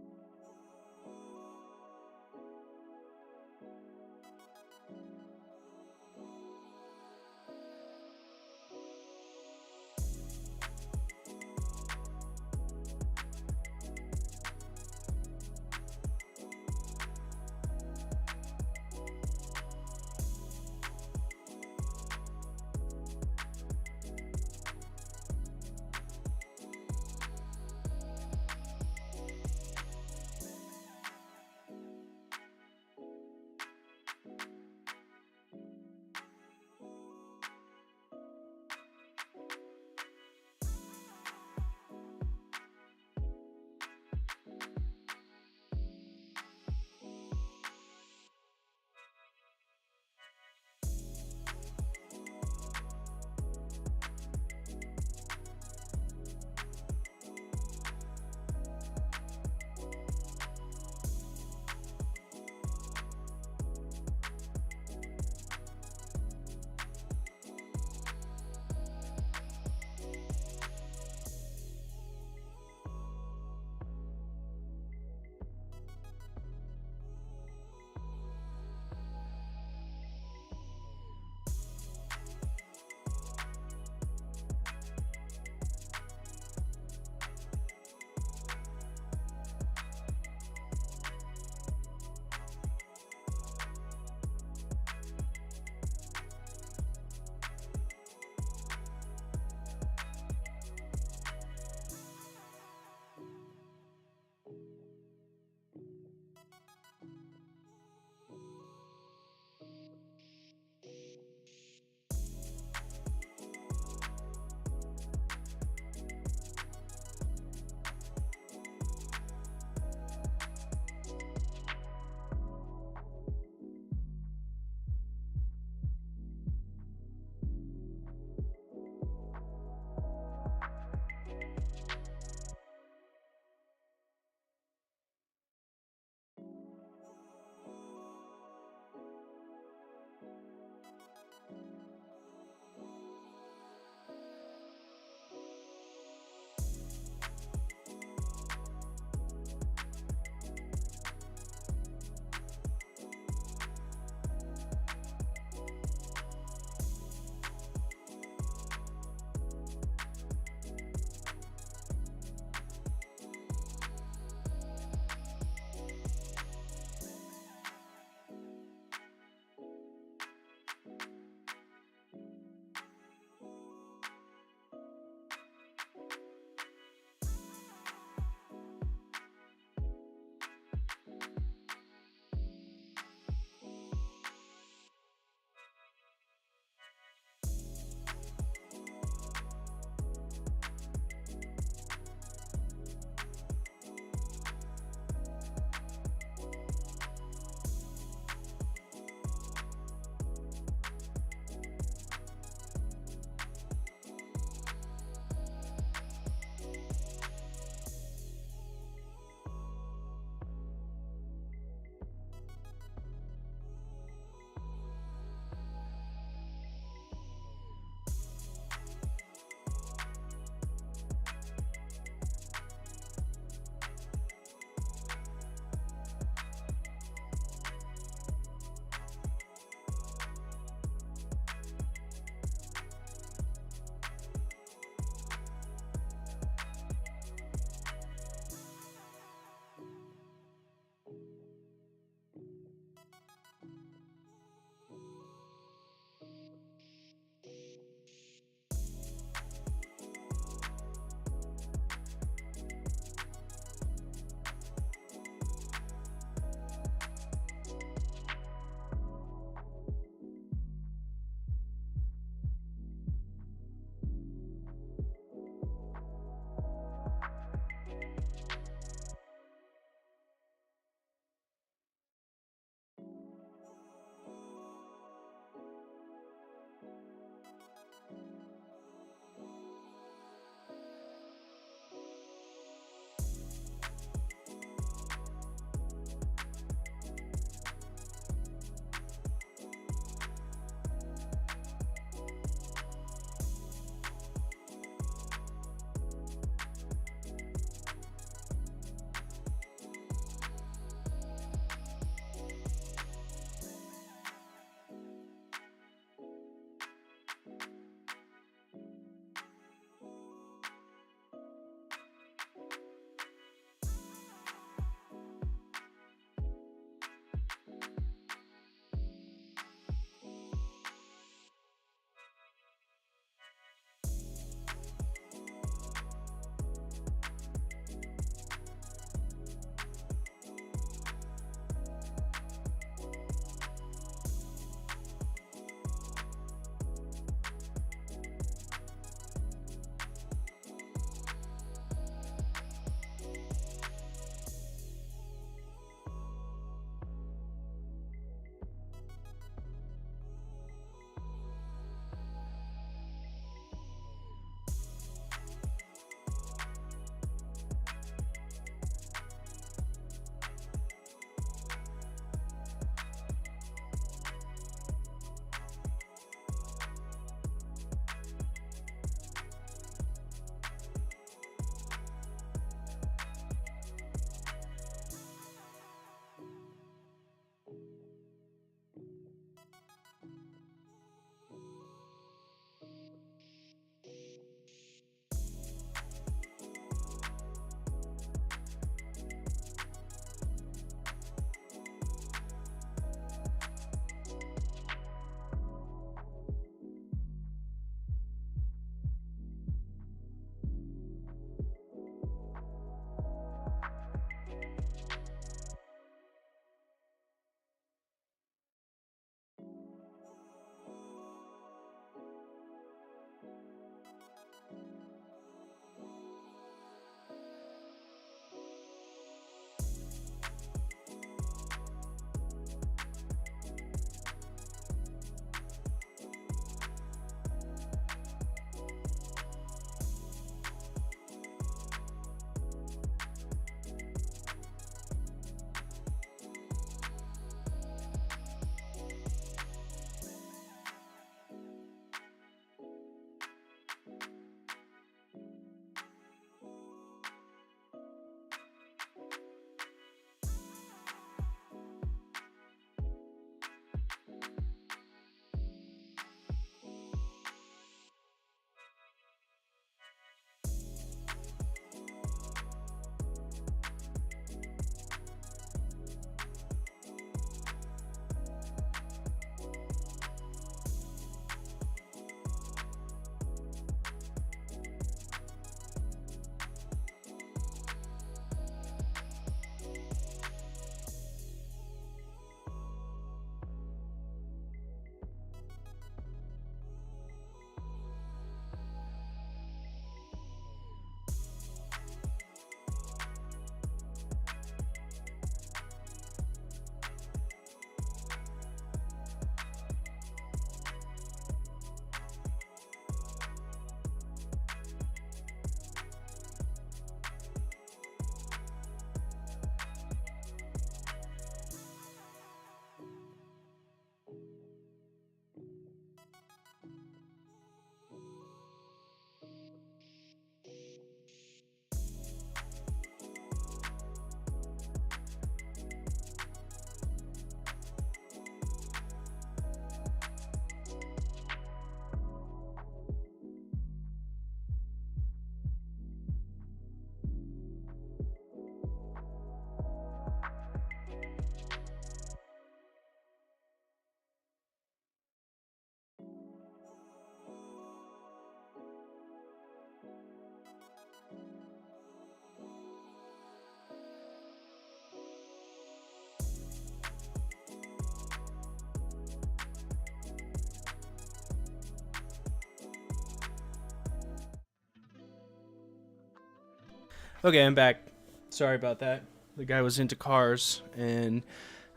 Speaker 1: Okay, I'm back. Sorry about that. The guy was into cars, and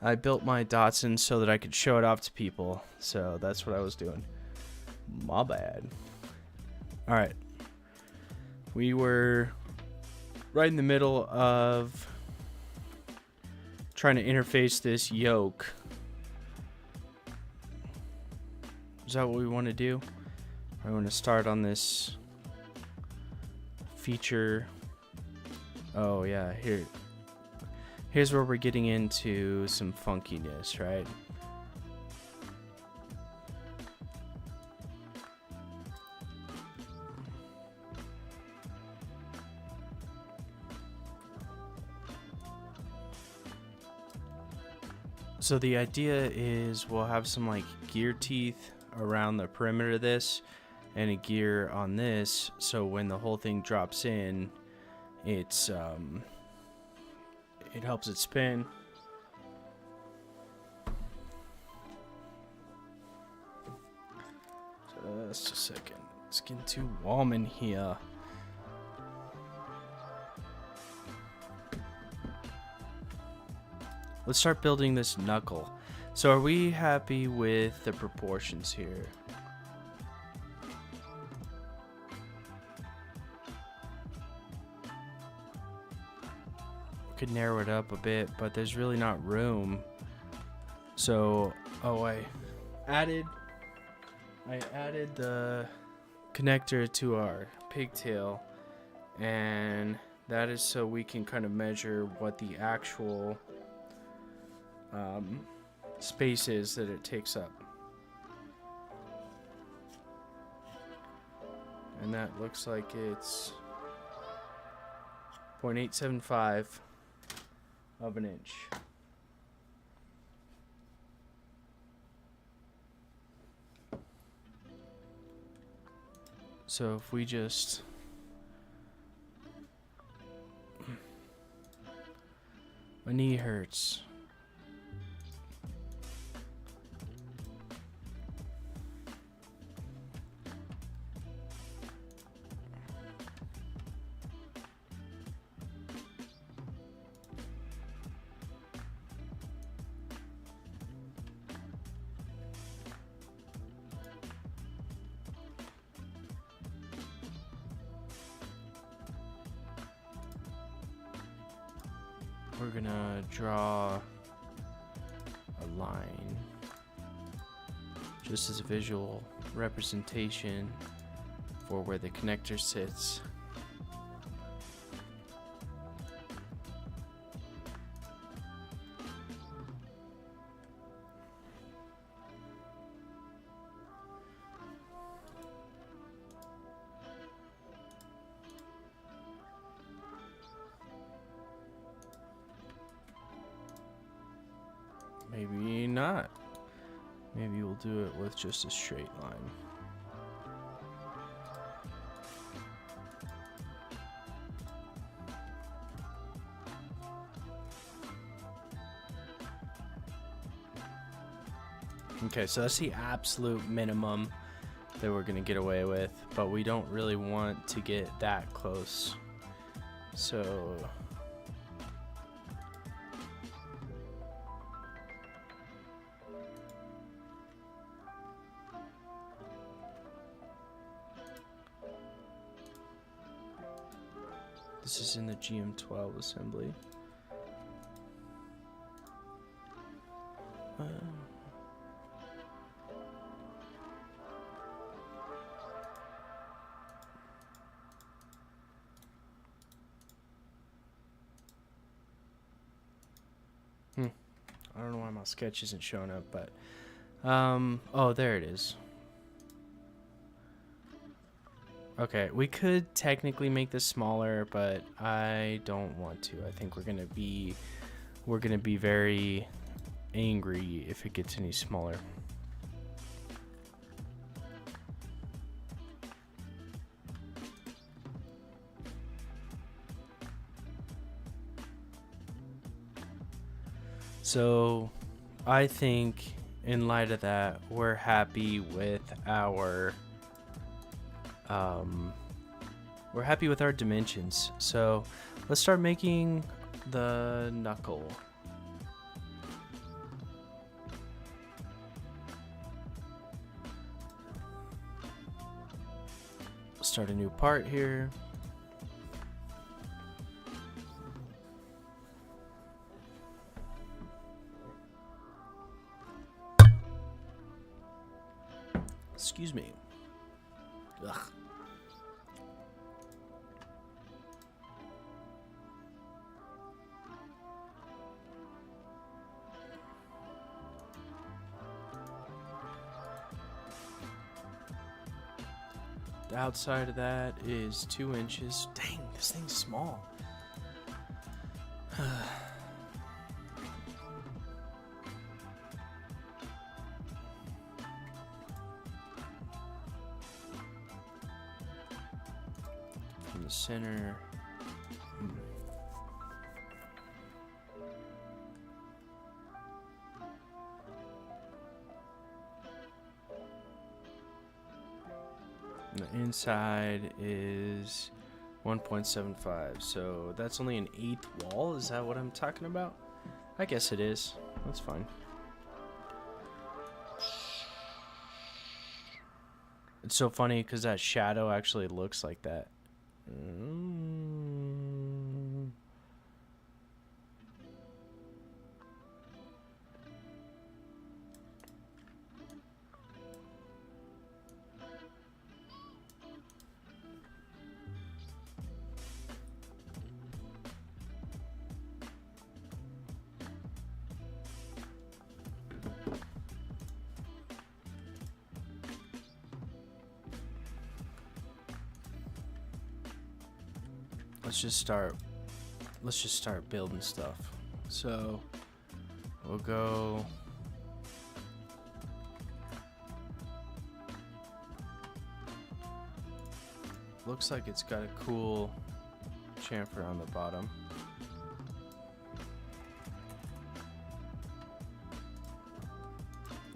Speaker 1: I built my Datsun so that I could show it off to people. So that's what I was doing. My bad. All right. We were right in the middle of trying to interface this yoke. Is that what we want to do? I want to start on this feature. Oh yeah, here's where we're getting into some funkiness, right? So the idea is we'll have some like gear teeth around the perimeter of this and a gear on this, so when the whole thing drops in, it's it helps it spin. Just a second, it's getting too warm in here. Let's start building this knuckle. So are we happy with the proportions here? Could narrow it up a bit, but there's really not room. So, I added the connector to our pigtail, and that is so we can kind of measure what the actual space is that it takes up. And that looks like it's 0.875 of an inch. So if we just my knee hurts. We're gonna draw a line just as a visual representation for where the connector sits. Maybe not. Maybe we'll do it with just a straight line. Okay, so that's the absolute minimum that we're gonna get away with, but we don't really want to get that close. So this is in the GM12 assembly. I don't know why my sketch isn't showing up, but oh, there it is. Okay, we could technically make this smaller, but I don't want to. I think we're gonna be very angry if it gets any smaller. So I think in light of that, we're happy with our dimensions. So Let's start making the knuckle. Start a new part here. Excuse me. Ugh. The outside of that is 2 inches. Dang, this thing's small. From the center. The inside is 1.75, so that's only an 1/8 wall. Is that what I'm talking about? I guess it is. That's fine. It's so funny because that shadow actually looks like that. Let's just start building stuff. So we'll go looks like it's got a cool chamfer on the bottom.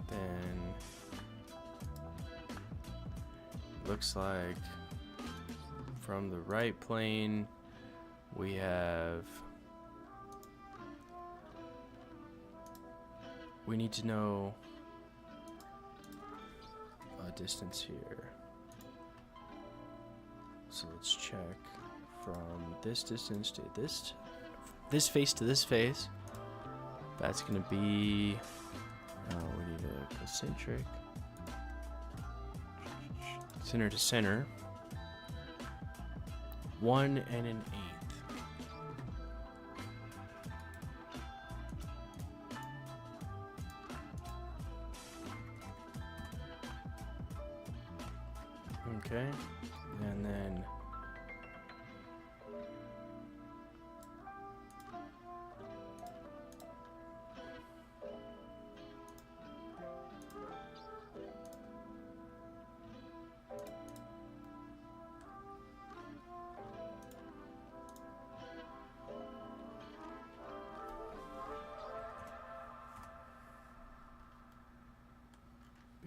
Speaker 1: Then looks like from the right plane we need to know a distance here. So let's check from this distance to this face to this face. That's gonna be, we need a concentric, center to center, 1 1/8. Okay, and then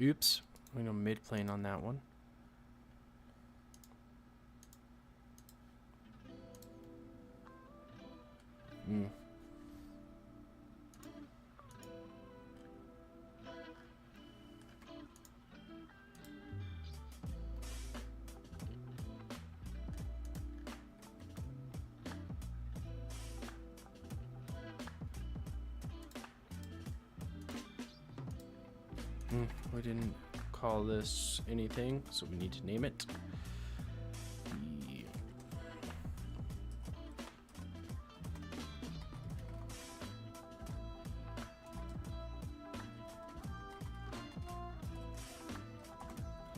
Speaker 1: oops, we go mid plane on that one. We didn't call this anything, so we need to name it.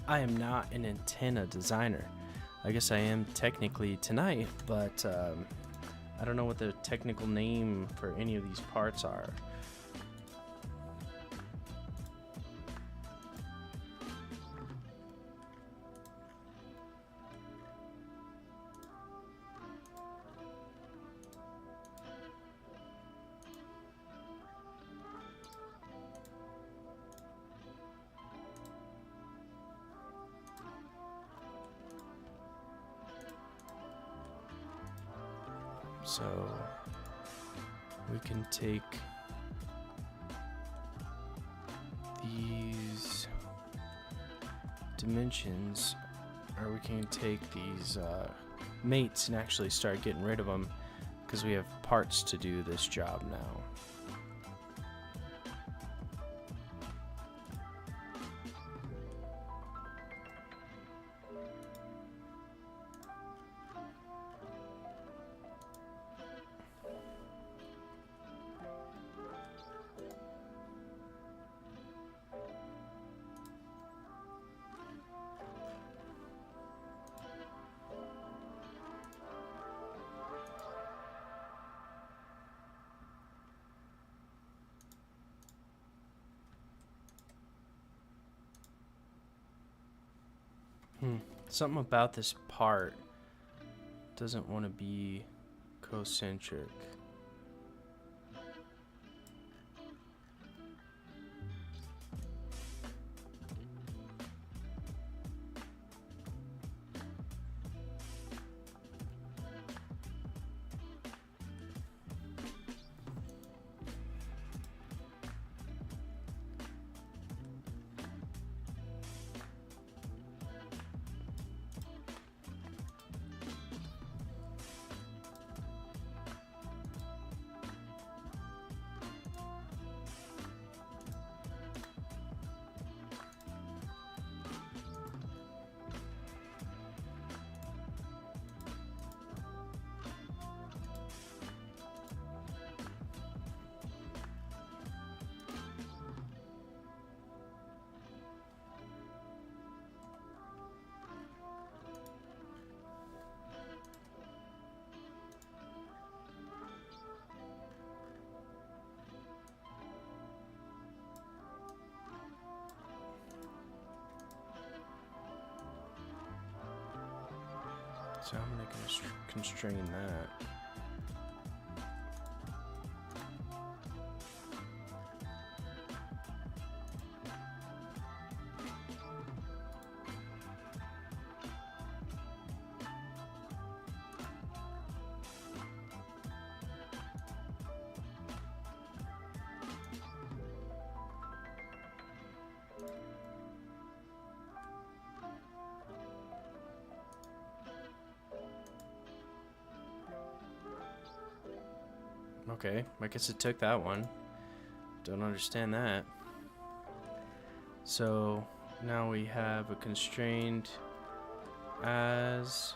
Speaker 1: I am not an antenna designer. I guess I am technically tonight, but I don't know what the technical name for any of these parts are. So we can take these dimensions, or we can take these mates and actually start getting rid of them, because we have parts to do this job now. Something about this part doesn't want to be concentric. So I'm going to constrain that. Okay, I guess it took that one. Don't understand that. So now we have a constrained as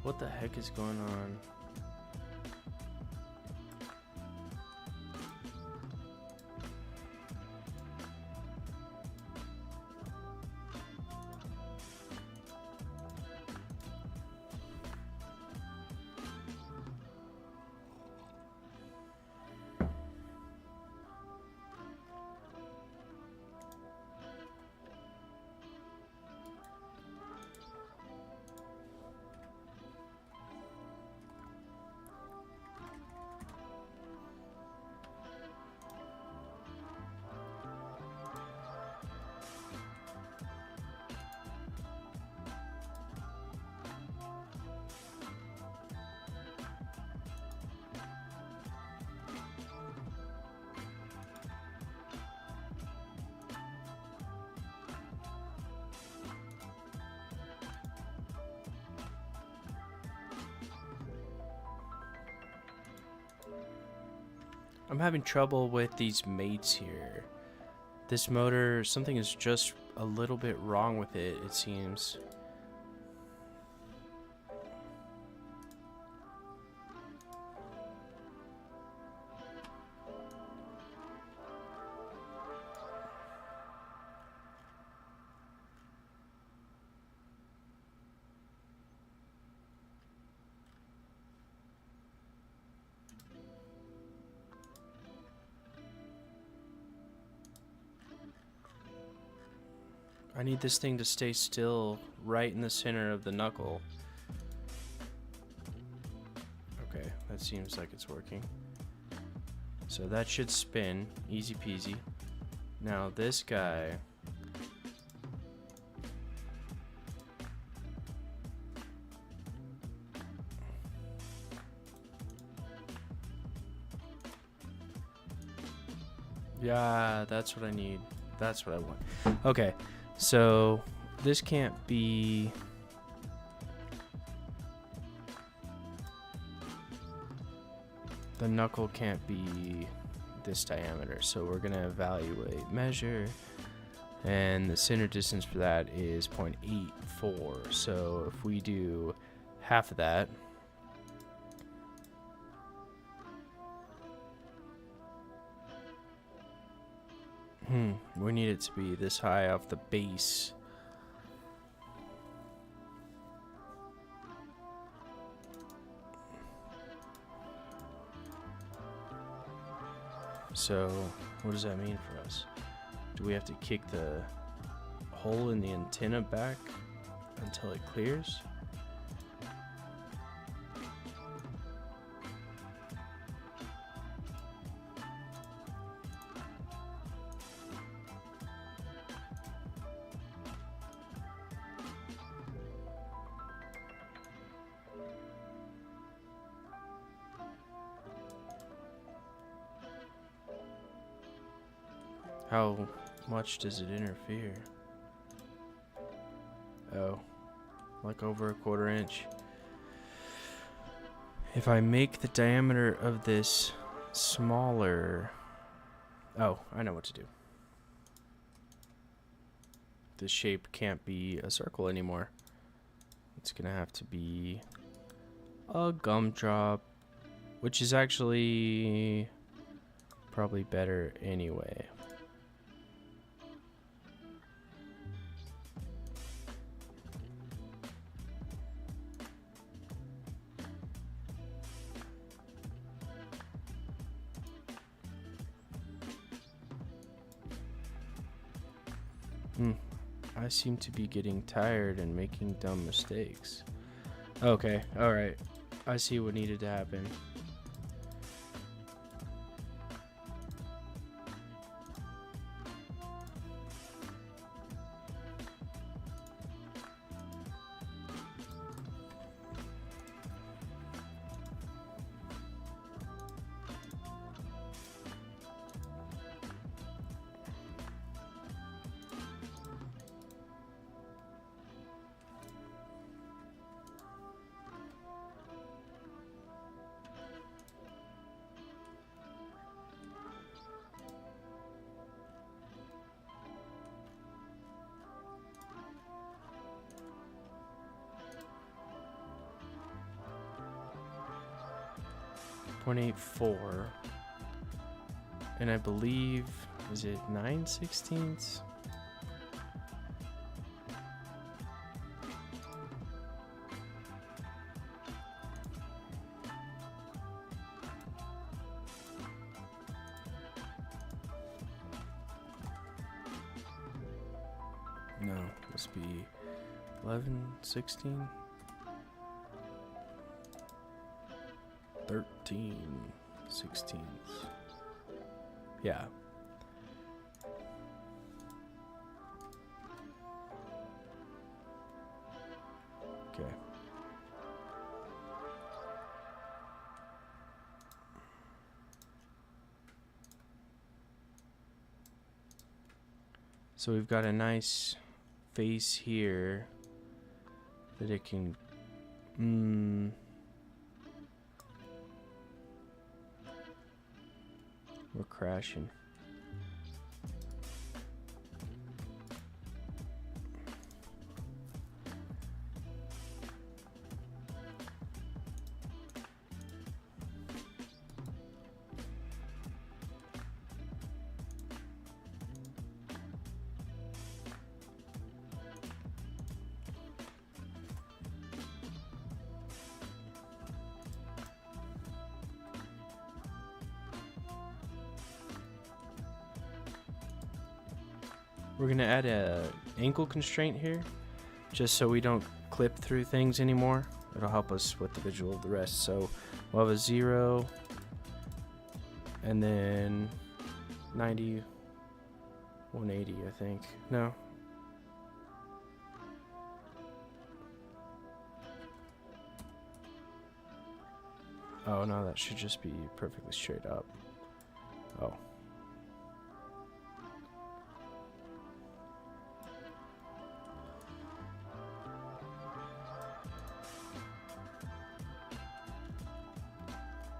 Speaker 1: what the heck is going on? I'm having trouble with these mates here. This motor, something is just a little bit wrong with it, it seems. I need this thing to stay still right in the center of the knuckle. Okay, that seems like it's working. So that should spin, easy peasy. Now this guy, yeah, that's what I need. That's what I want. Okay, so this can't be. The knuckle can't be this diameter, so we're gonna evaluate measure, and the center distance for that is 0.84. So if we do half of that, we need it to be this high off the base. So what does that mean for us? Do we have to kick the hole in the antenna back until it clears? How much does it interfere? Oh, like over a 1/4 inch. If I make the diameter of this smaller... Oh, I know what to do. This shape can't be a circle anymore. It's gonna have to be a gumdrop, which is actually probably better anyway. I seem to be getting tired and making dumb mistakes. Okay, alright. I see what needed to happen. .84, and I believe, is it 9/16? No, must be 11/16. 13/16. Yeah. Okay. So we've got a nice face here that it can we're crashing. We're gonna add a ankle constraint here, just so we don't clip through things anymore. It'll help us with the visual of the rest. So we'll have a 0, and then 90, 180, I think. No. Oh no, that should just be perfectly straight up. Oh.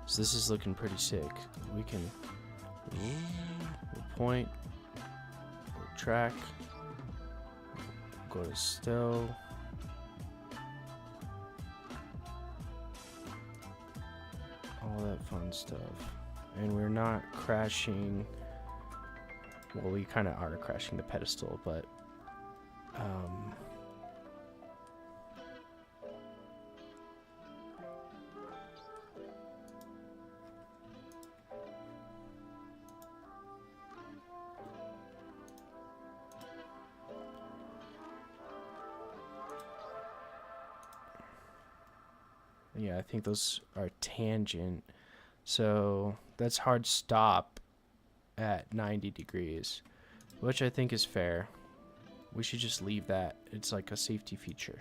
Speaker 1: So this is looking pretty sick. We can we'll point, we'll track, go to stow. All that fun stuff. And we're not crashing. Well, we kind of are crashing the pedestal, but yeah, I think those are tangent. So that's hard stop at 90 degrees, which I think is fair. We should just leave that. It's like a safety feature.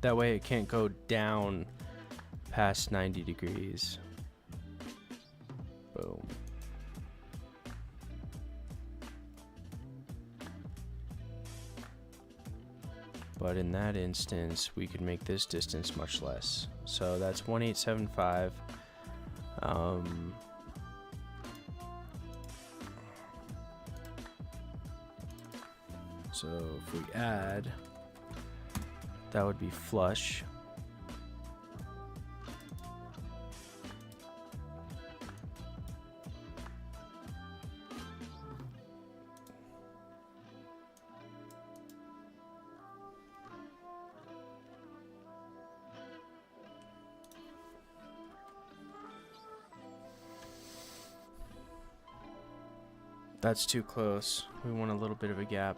Speaker 1: That way it can't go down past 90 degrees. Boom. But in that instance, we could make this distance much less. So that's 1875. So if we add, that would be flush. That's too close. We want a little bit of a gap.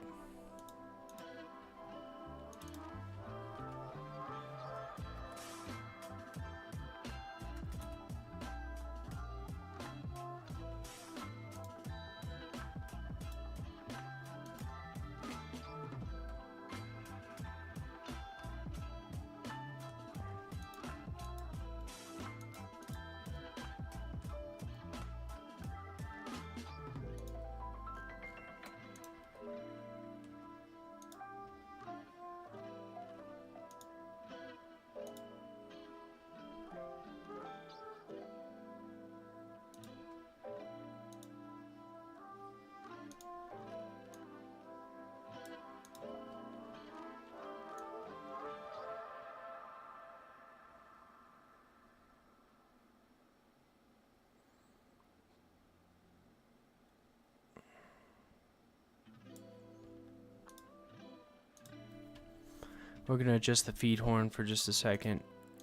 Speaker 1: We're going to adjust the feed horn for just a second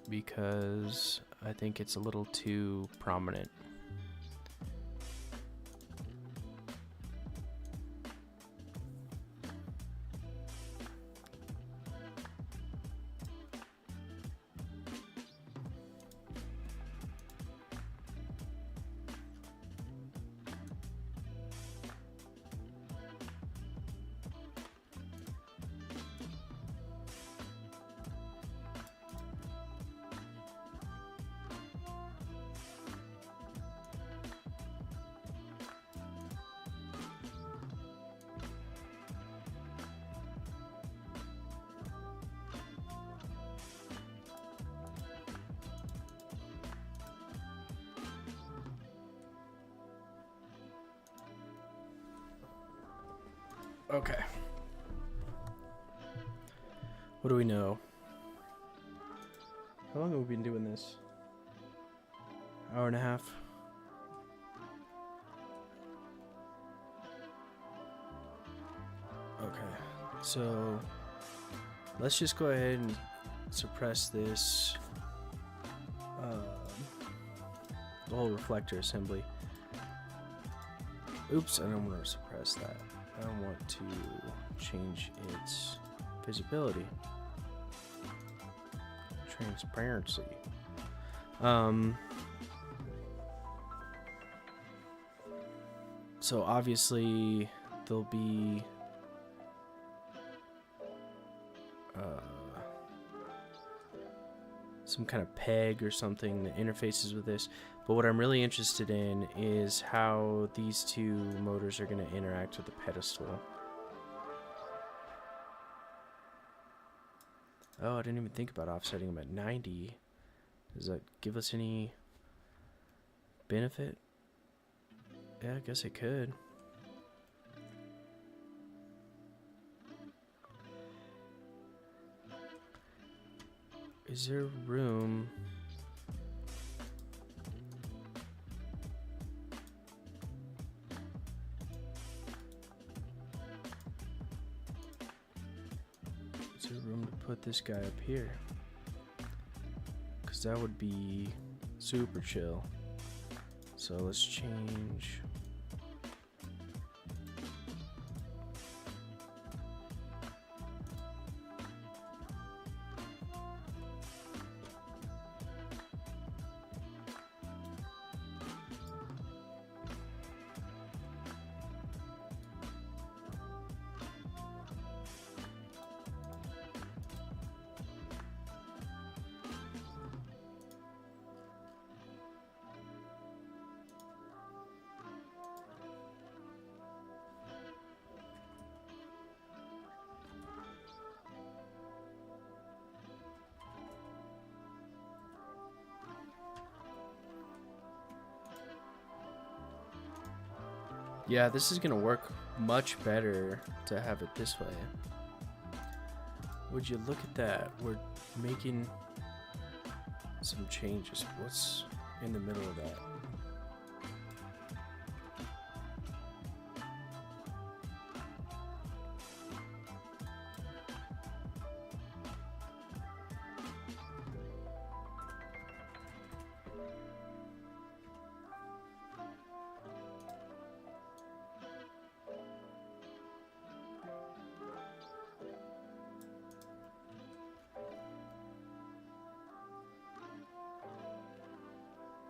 Speaker 1: because I think it's a little too prominent. Okay. What do we know? How long have we been doing this? Hour and a half. Okay. So let's just go ahead and suppress this, the whole reflector assembly. Oops, I don't want to suppress that. I want to change its visibility. Transparency. So obviously there'll be some kind of peg or something that interfaces with this, but what I'm really interested in is how these two motors are going to interact with the pedestal. Oh, I didn't even think about offsetting them at 90. Does that give us any benefit? Yeah, I guess it could. Is there room? Is there room to put this guy up here? Because that would be super chill. So let's change. Yeah, this is gonna work much better to have it this way. Would you look at that? We're making some changes. What's in the middle of that?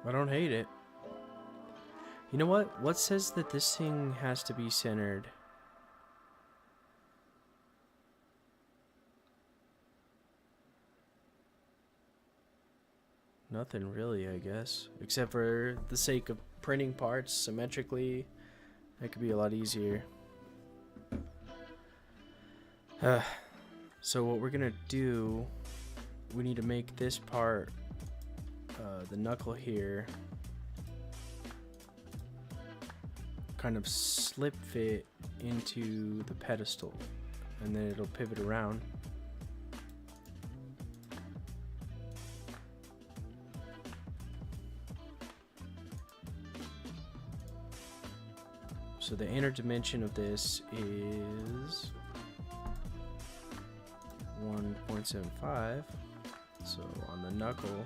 Speaker 1: I don't hate it. You know what? What says that this thing has to be centered? Nothing really, I guess. Except for the sake of printing parts symmetrically. That could be a lot easier. So what we're gonna do, we need to make this part, the knuckle here, kind of slip fit into the pedestal, and then it'll pivot around. So the inner dimension of this is 1.75. So on the knuckle,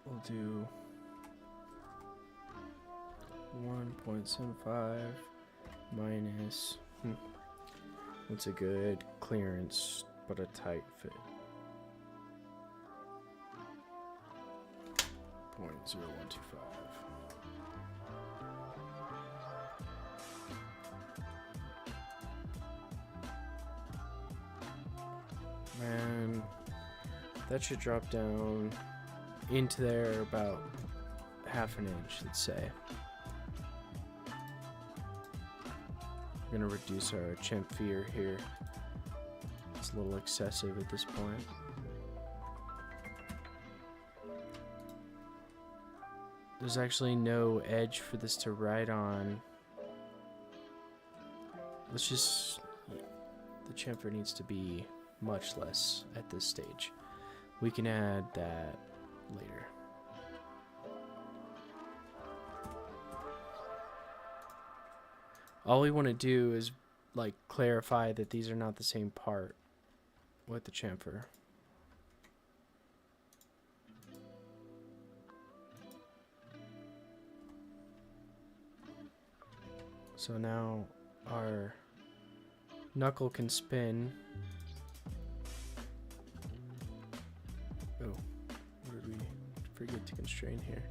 Speaker 1: we'll do 1.75 minus, what's a good clearance but a tight fit? 0.0125. Man, that should drop down into there about half an inch, let's say. We're gonna reduce our chamfer here. It's a little excessive at this point. There's actually no edge for this to ride on. Let's just, the chamfer needs to be much less at this stage. We can add that later. All we want to do is like clarify that these are not the same part with the chamfer. So now our knuckle can spin. Oh, what did we forget to constrain here?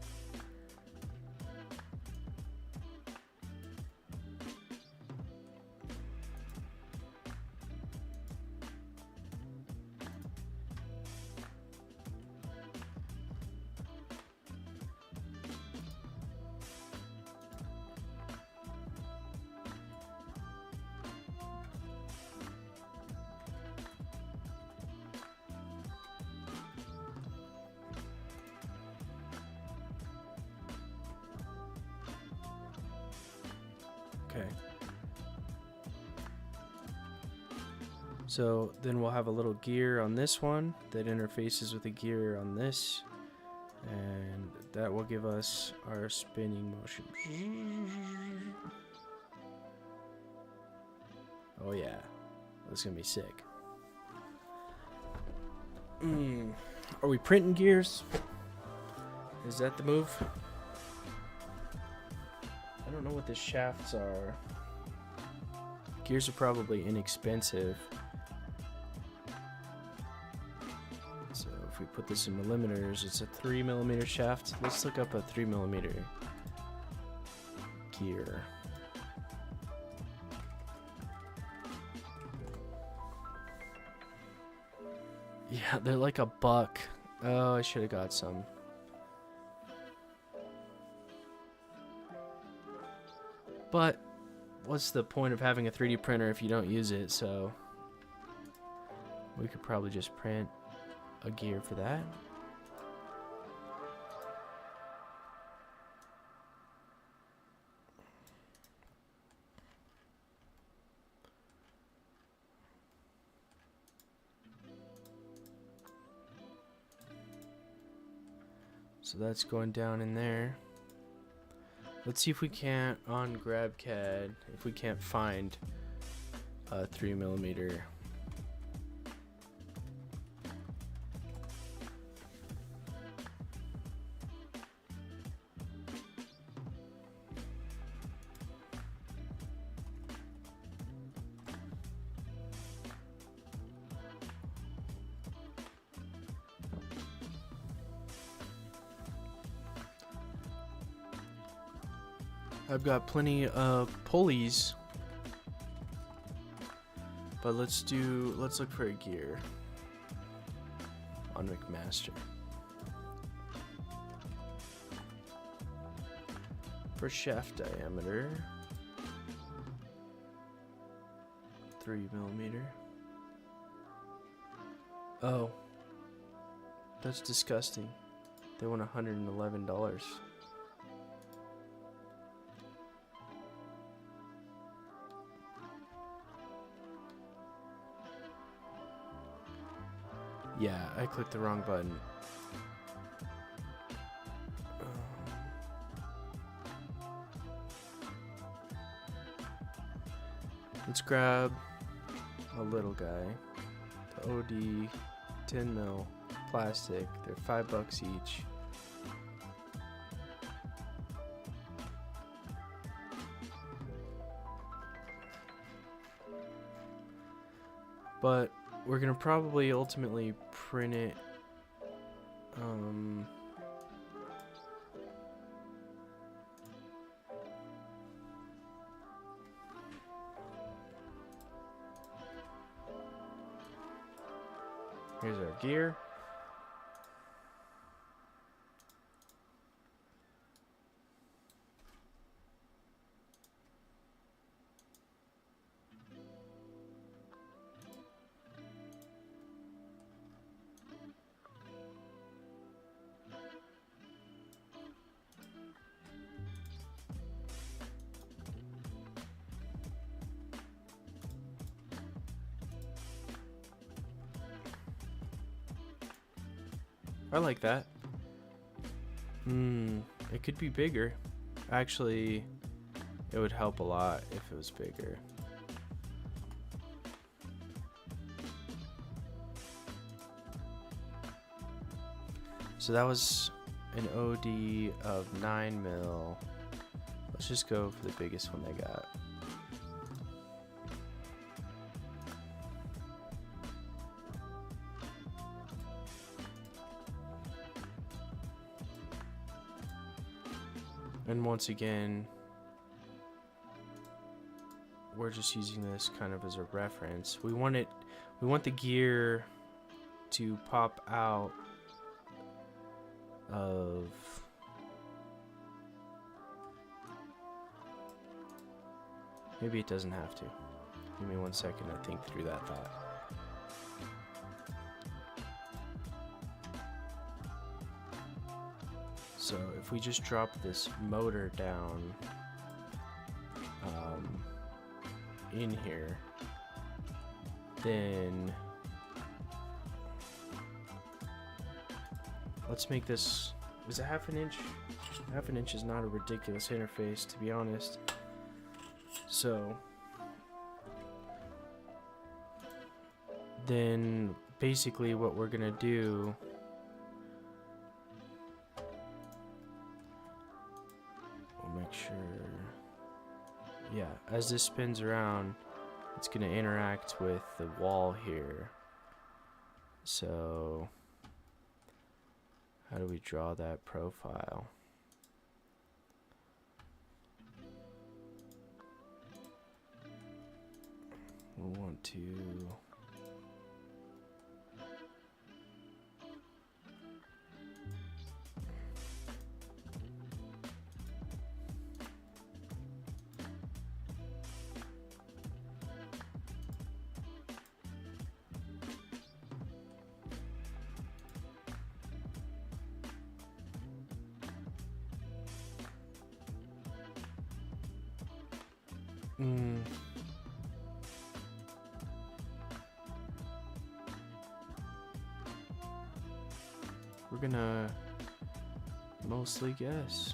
Speaker 1: Okay. So then we'll have a little gear on this one that interfaces with a gear on this, and that will give us our spinning motion. Oh yeah, that's gonna be sick. Are we printing gears? Is that the move? I don't know what the shafts are. Gears are probably inexpensive. So if we put this in millimeters, it's a 3mm shaft. Let's look up a 3mm gear. Yeah, they're like $1. Oh, I should have got some. But what's the point of having a 3D printer if you don't use it? So we could probably just print a gear for that. So that's going down in there. Let's see if we can't, on GrabCAD, if we can't find a 3mm. I've got plenty of pulleys, but let's look for a gear on McMaster. For shaft diameter, 3mm. Oh, that's disgusting. They want $111. Yeah, I clicked the wrong button. Let's grab a little guy. The OD 10mm plastic. They're $5 each. But we're gonna probably ultimately print it. Here's our gear. I like that. It could be bigger. Actually, it would help a lot if it was bigger. So that was an OD of 9 mil. Let's just go for the biggest one they got. And once again, we're just using this kind of as a reference. We want the gear to pop out of maybe it doesn't have to. Give me 1 second to think through that thought. So if we just drop this motor down in here, then let's make this, is it half an inch? Half an inch is not a ridiculous interface, to be honest. So then basically what we're gonna do, we'll make sure, yeah, as this spins around, it's gonna interact with the wall here. So how do we draw that profile? We'll want to we're gonna mostly guess.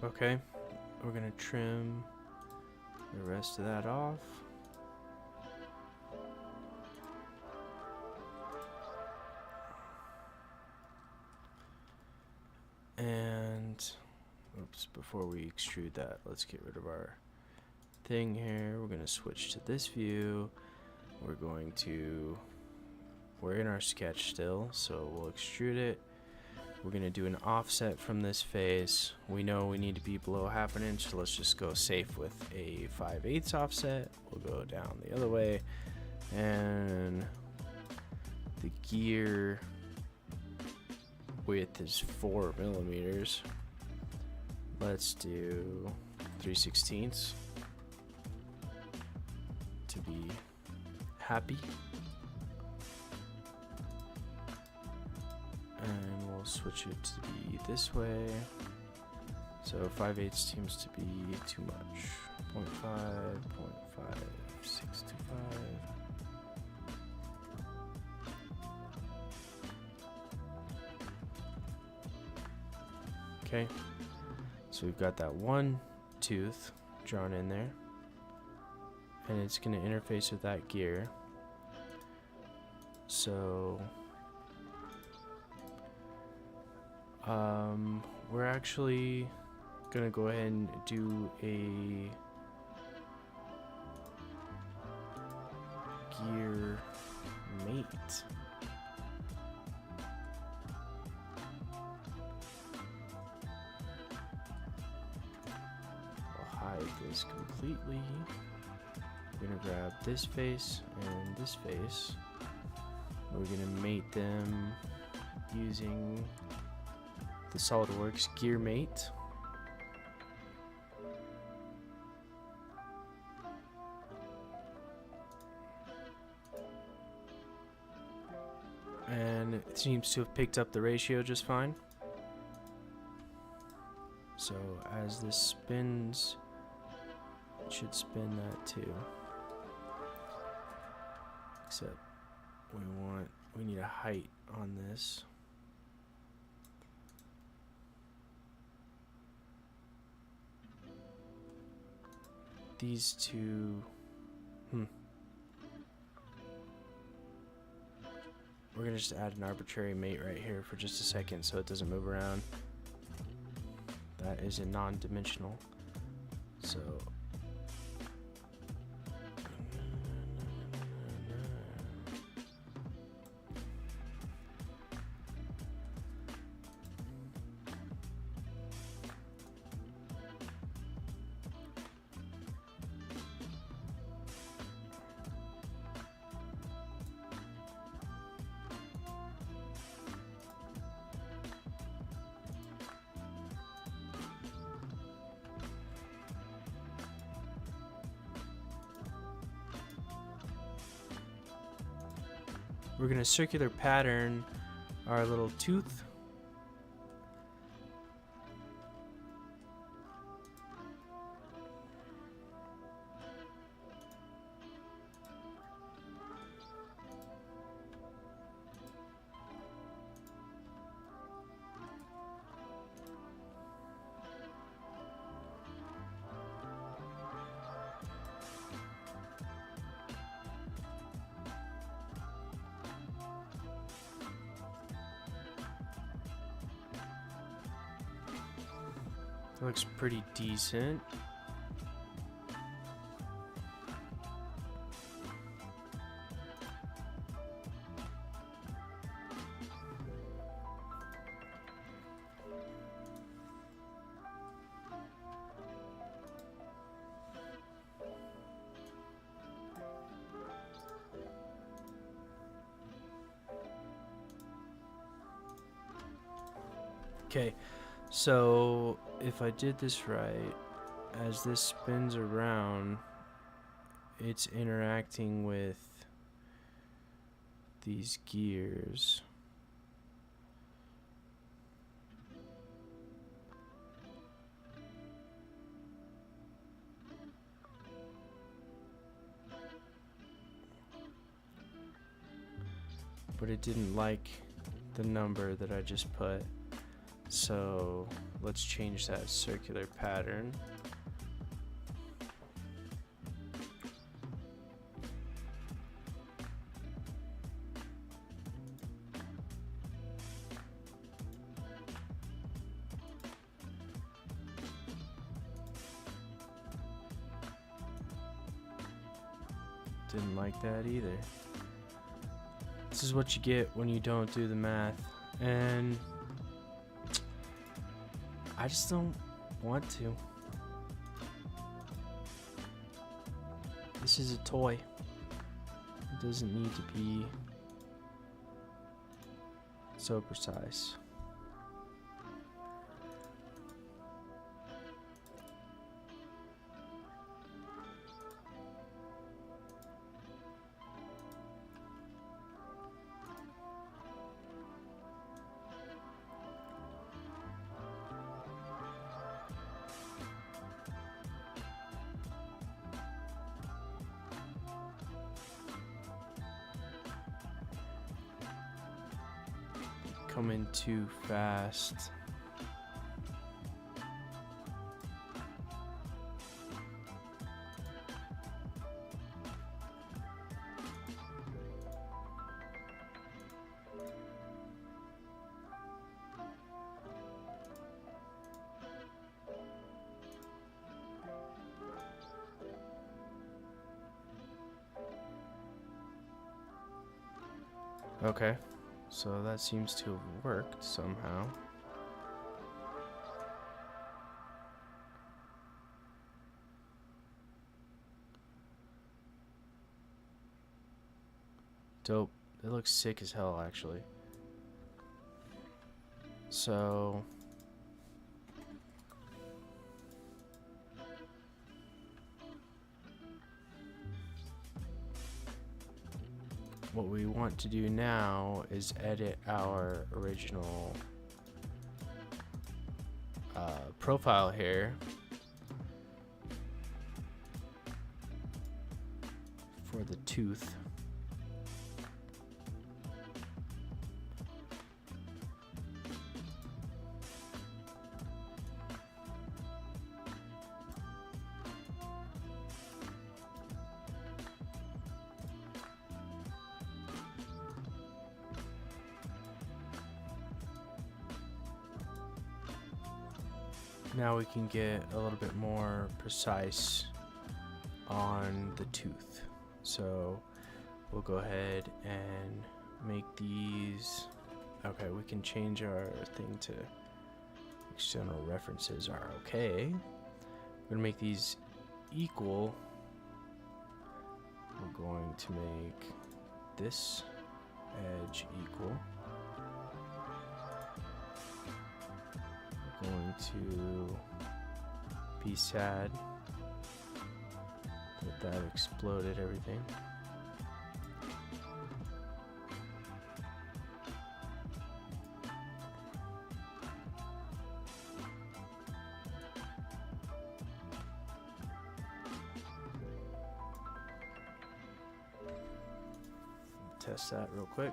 Speaker 1: Okay, we're gonna trim the rest of that off. And, oops, before we extrude that, let's get rid of our thing here. We're gonna switch to this view. We're in our sketch still, so we'll extrude it. We're gonna do an offset from this face. We know we need to be below half an inch, so let's just go safe with a 5/8 offset. We'll go down the other way, and the gear width is 4 millimeters. Let's do 3/16 to be happy. And we'll switch it to be this way. So 5/8 seems to be too much. 0.5, 0.5625. Okay, so we've got that one tooth drawn in there. and it's going to interface with that gear. So we're actually going to go ahead and do a gear mate. I'll hide this completely. We're gonna grab this face and this face. We're gonna mate them using the SolidWorks gear mate. And it seems to have picked up the ratio just fine. So as this spins, it should spin that too. Except we need a height on this. These two, we're gonna just add an arbitrary mate right here for just a second so it doesn't move around. That is a non-dimensional. So we're going to circular pattern our little tooth. That looks pretty decent. Okay, so if I did this right, as this spins around, it's interacting with these gears. But it didn't like the number that I just put. So let's change that circular pattern. Didn't like that either. This is what you get when you don't do the math. And I just don't want to. This is a toy. It doesn't need to be so precise. Coming too fast. Okay, so that seems to have worked somehow. Dope. It looks sick as hell, actually. So what we want to do now is edit our original profile here for the tooth. Now we can get a little bit more precise on the tooth. So we'll go ahead and make these. Okay, we can change our thing to external references are okay. We're gonna make these equal. We're going to make this edge equal. Going to be sad that exploded everything. Test that real quick.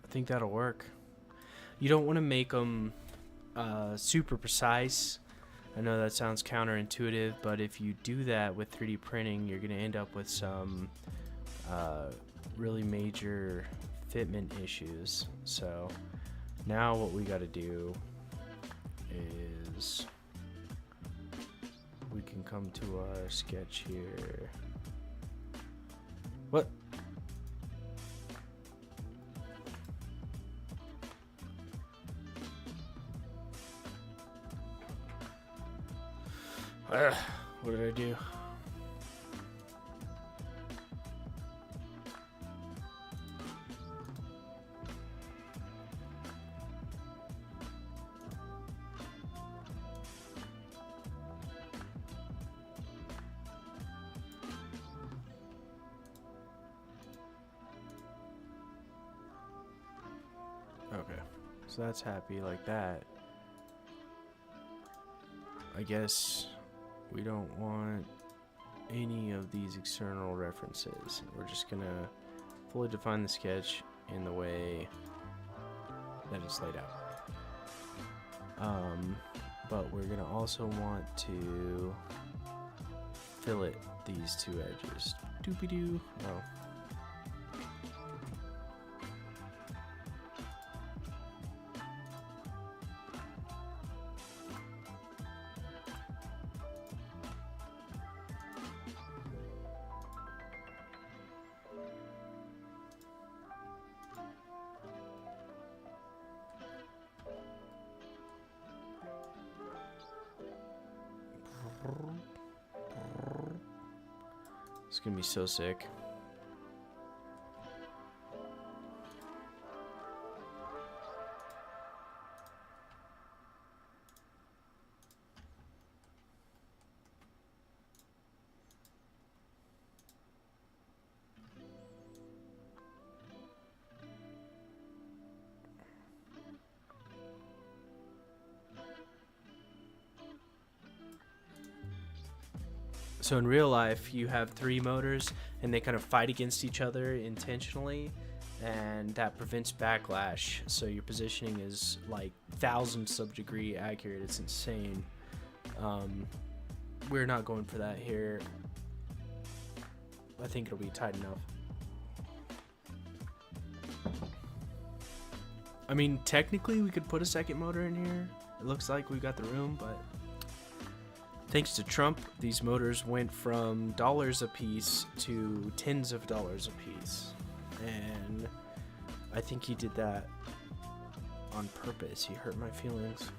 Speaker 1: I think that'll work. You don't want to make them super precise. I know that sounds counterintuitive, but if you do that with 3D printing, you're going to end up with some really major fitment issues. So now what we got to do is we can come to our sketch here. What? What did I do? Okay, so that's happy like that. I guess we don't want any of these external references. We're just gonna fully define the sketch in the way that it's laid out. But we're gonna also want to fillet these two edges. Doopy-doo. Oh. It's gonna be so sick. So in real life, you have three motors, and they kind of fight against each other intentionally. and that prevents backlash. So your positioning is like thousandths of degree accurate. It's insane. We're not going for that here. I think it'll be tight enough. I mean, technically we could put a second motor in here. It looks like we've got the room, but thanks to Trump, these motors went from dollars a piece to tens of dollars a piece. And I think he did that on purpose. He hurt my feelings.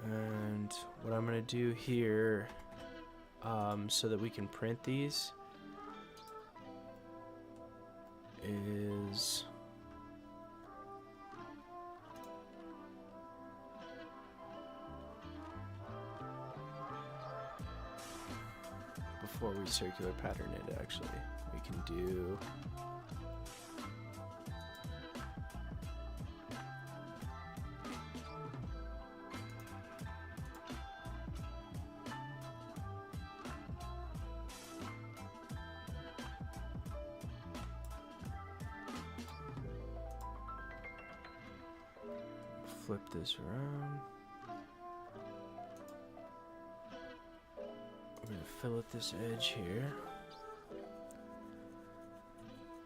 Speaker 1: And what I'm going to do here, so that we can print these, is before we circular pattern it, actually, we can do flip this around. We're gonna fillet this edge here.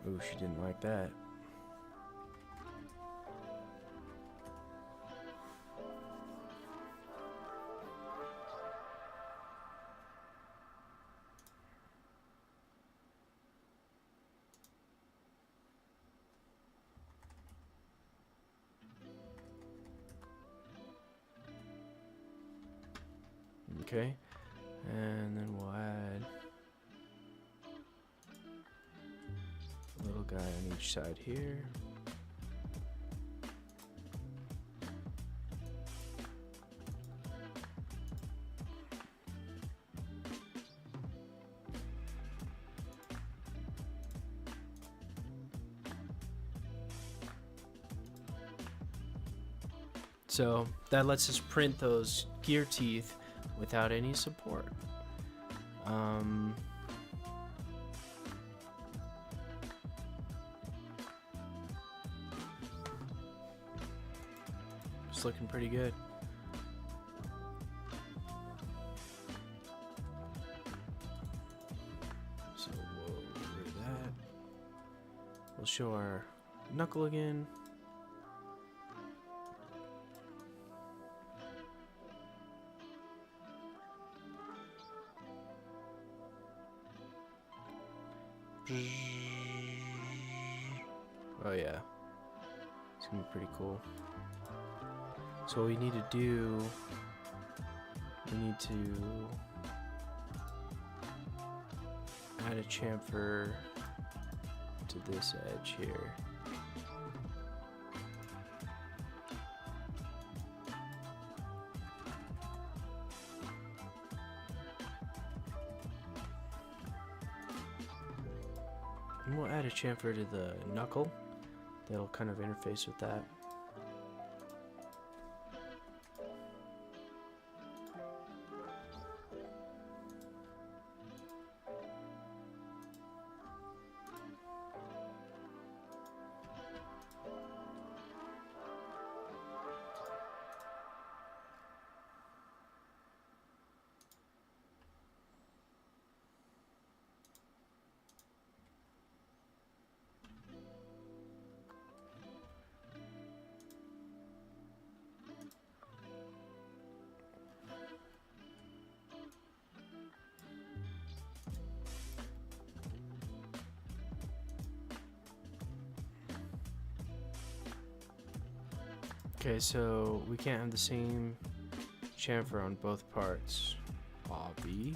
Speaker 1: Oh, she didn't like that. Okay, and then we'll add a little guy on each side here. So that lets us print those gear teeth without any support. It's looking pretty good. So we'll get rid of that. We'll show our knuckle again. Oh yeah, it's gonna be pretty cool. So what we need to do, we need to add a chamfer to this edge here. And we'll add a chamfer to the knuckle. That'll kind of interface with that. Okay, so we can't have the same chamfer on both parts. Obvi.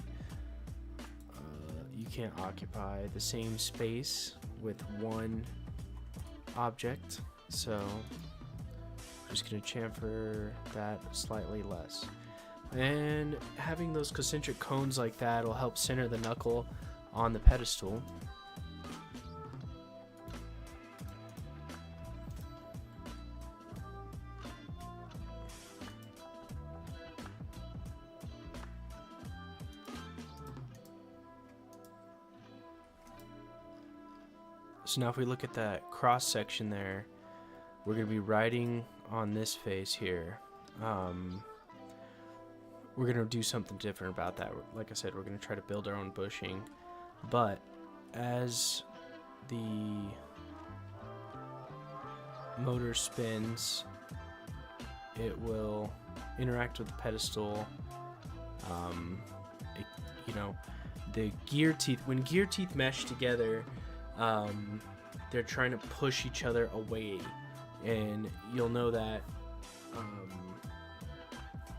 Speaker 1: You can't occupy the same space with one object, so I'm just gonna chamfer that slightly less. And having those concentric cones like that will help center the knuckle on the pedestal. So now if we look at that cross section there, we're going to be riding on this face here. We're going to do something different about that. Like I said, we're going to try to build our own bushing. But as the motor spins, it will interact with the pedestal. The gear teeth, when gear teeth mesh together, they're trying to push each other away. And you'll know that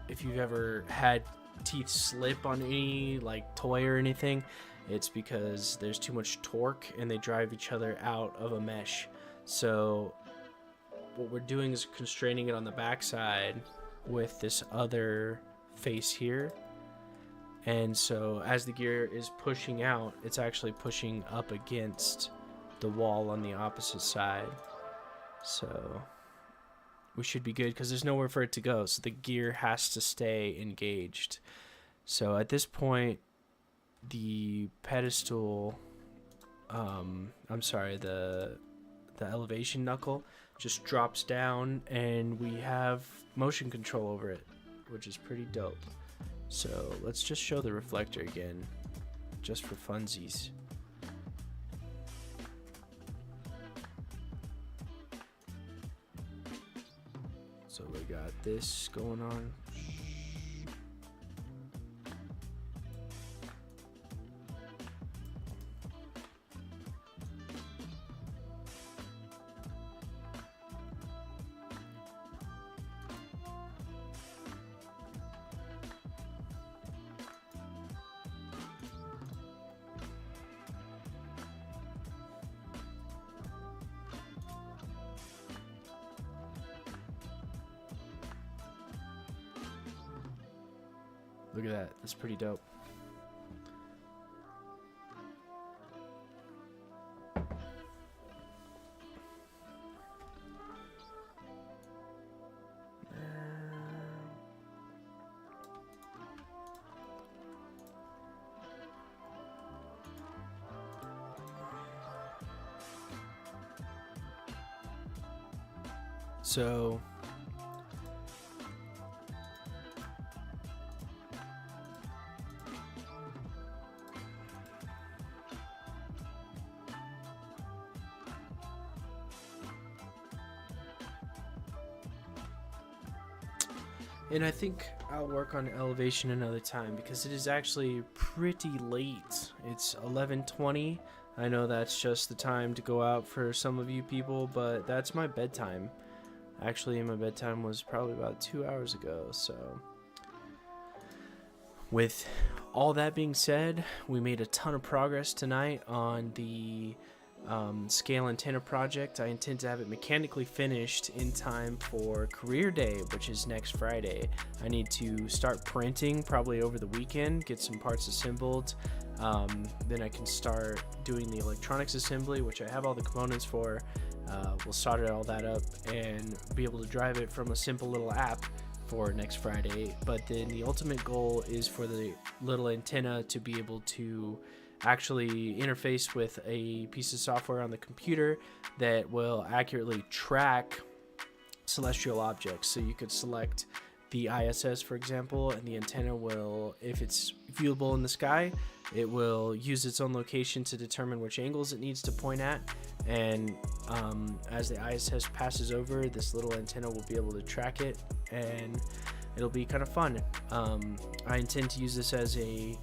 Speaker 1: if you've ever had teeth slip on any like toy or anything, it's because there's too much torque and they drive each other out of a mesh. So what we're doing is constraining it on the backside with this other face here. And so as the gear is pushing out, it's actually pushing up against the wall on the opposite side. So we should be good because there's nowhere for it to go. So the gear has to stay engaged. So at this point, the pedestal, the elevation knuckle just drops down and we have motion control over it, which is pretty dope. So let's just show the reflector again, just for funsies. So we got this going on. Look at that. That's pretty dope. So and I think I'll work on elevation another time because it is actually pretty late. It's 11:20. I know that's just the time to go out for some of you people, but that's my bedtime. Actually, my bedtime was probably about 2 hours ago. So with all that being said, we made a ton of progress tonight on the scale antenna project. I intend to have it mechanically finished in time for career day, which is next Friday. I need to start printing probably over the weekend, get some parts assembled. Then I can start doing the electronics assembly, which I have all the components for. We'll solder all that up and be able to drive it from a simple little app for next Friday. But then the ultimate goal is for the little antenna to be able to actually interface with a piece of software on the computer that will accurately track celestial objects. So you could select the ISS, for example, and the antenna will, if it's viewable in the sky, it will use its own location to determine which angles it needs to point at. And as the ISS passes over, this little antenna will be able to track it, and it'll be kind of fun. I intend to use this as a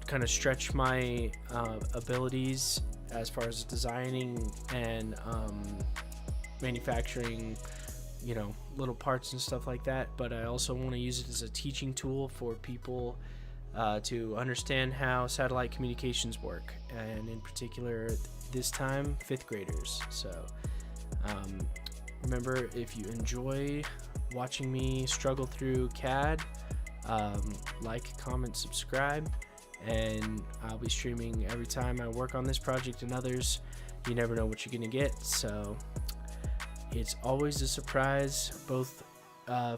Speaker 1: kind of stretch my abilities as far as designing and manufacturing, little parts and stuff like that. But I also want to use it as a teaching tool for people to understand how satellite communications work, and in particular this time 5th graders. So remember, if you enjoy watching me struggle through CAD, like, comment, subscribe, and I'll be streaming every time I work on this project and others. You never know what you're gonna get, so it's always a surprise, both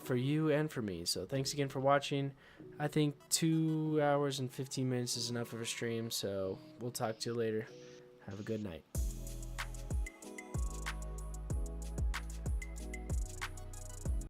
Speaker 1: for you and for me. So thanks again for watching. I think 2 hours and 15 minutes is enough of a stream, so we'll talk to you later. Have a good night.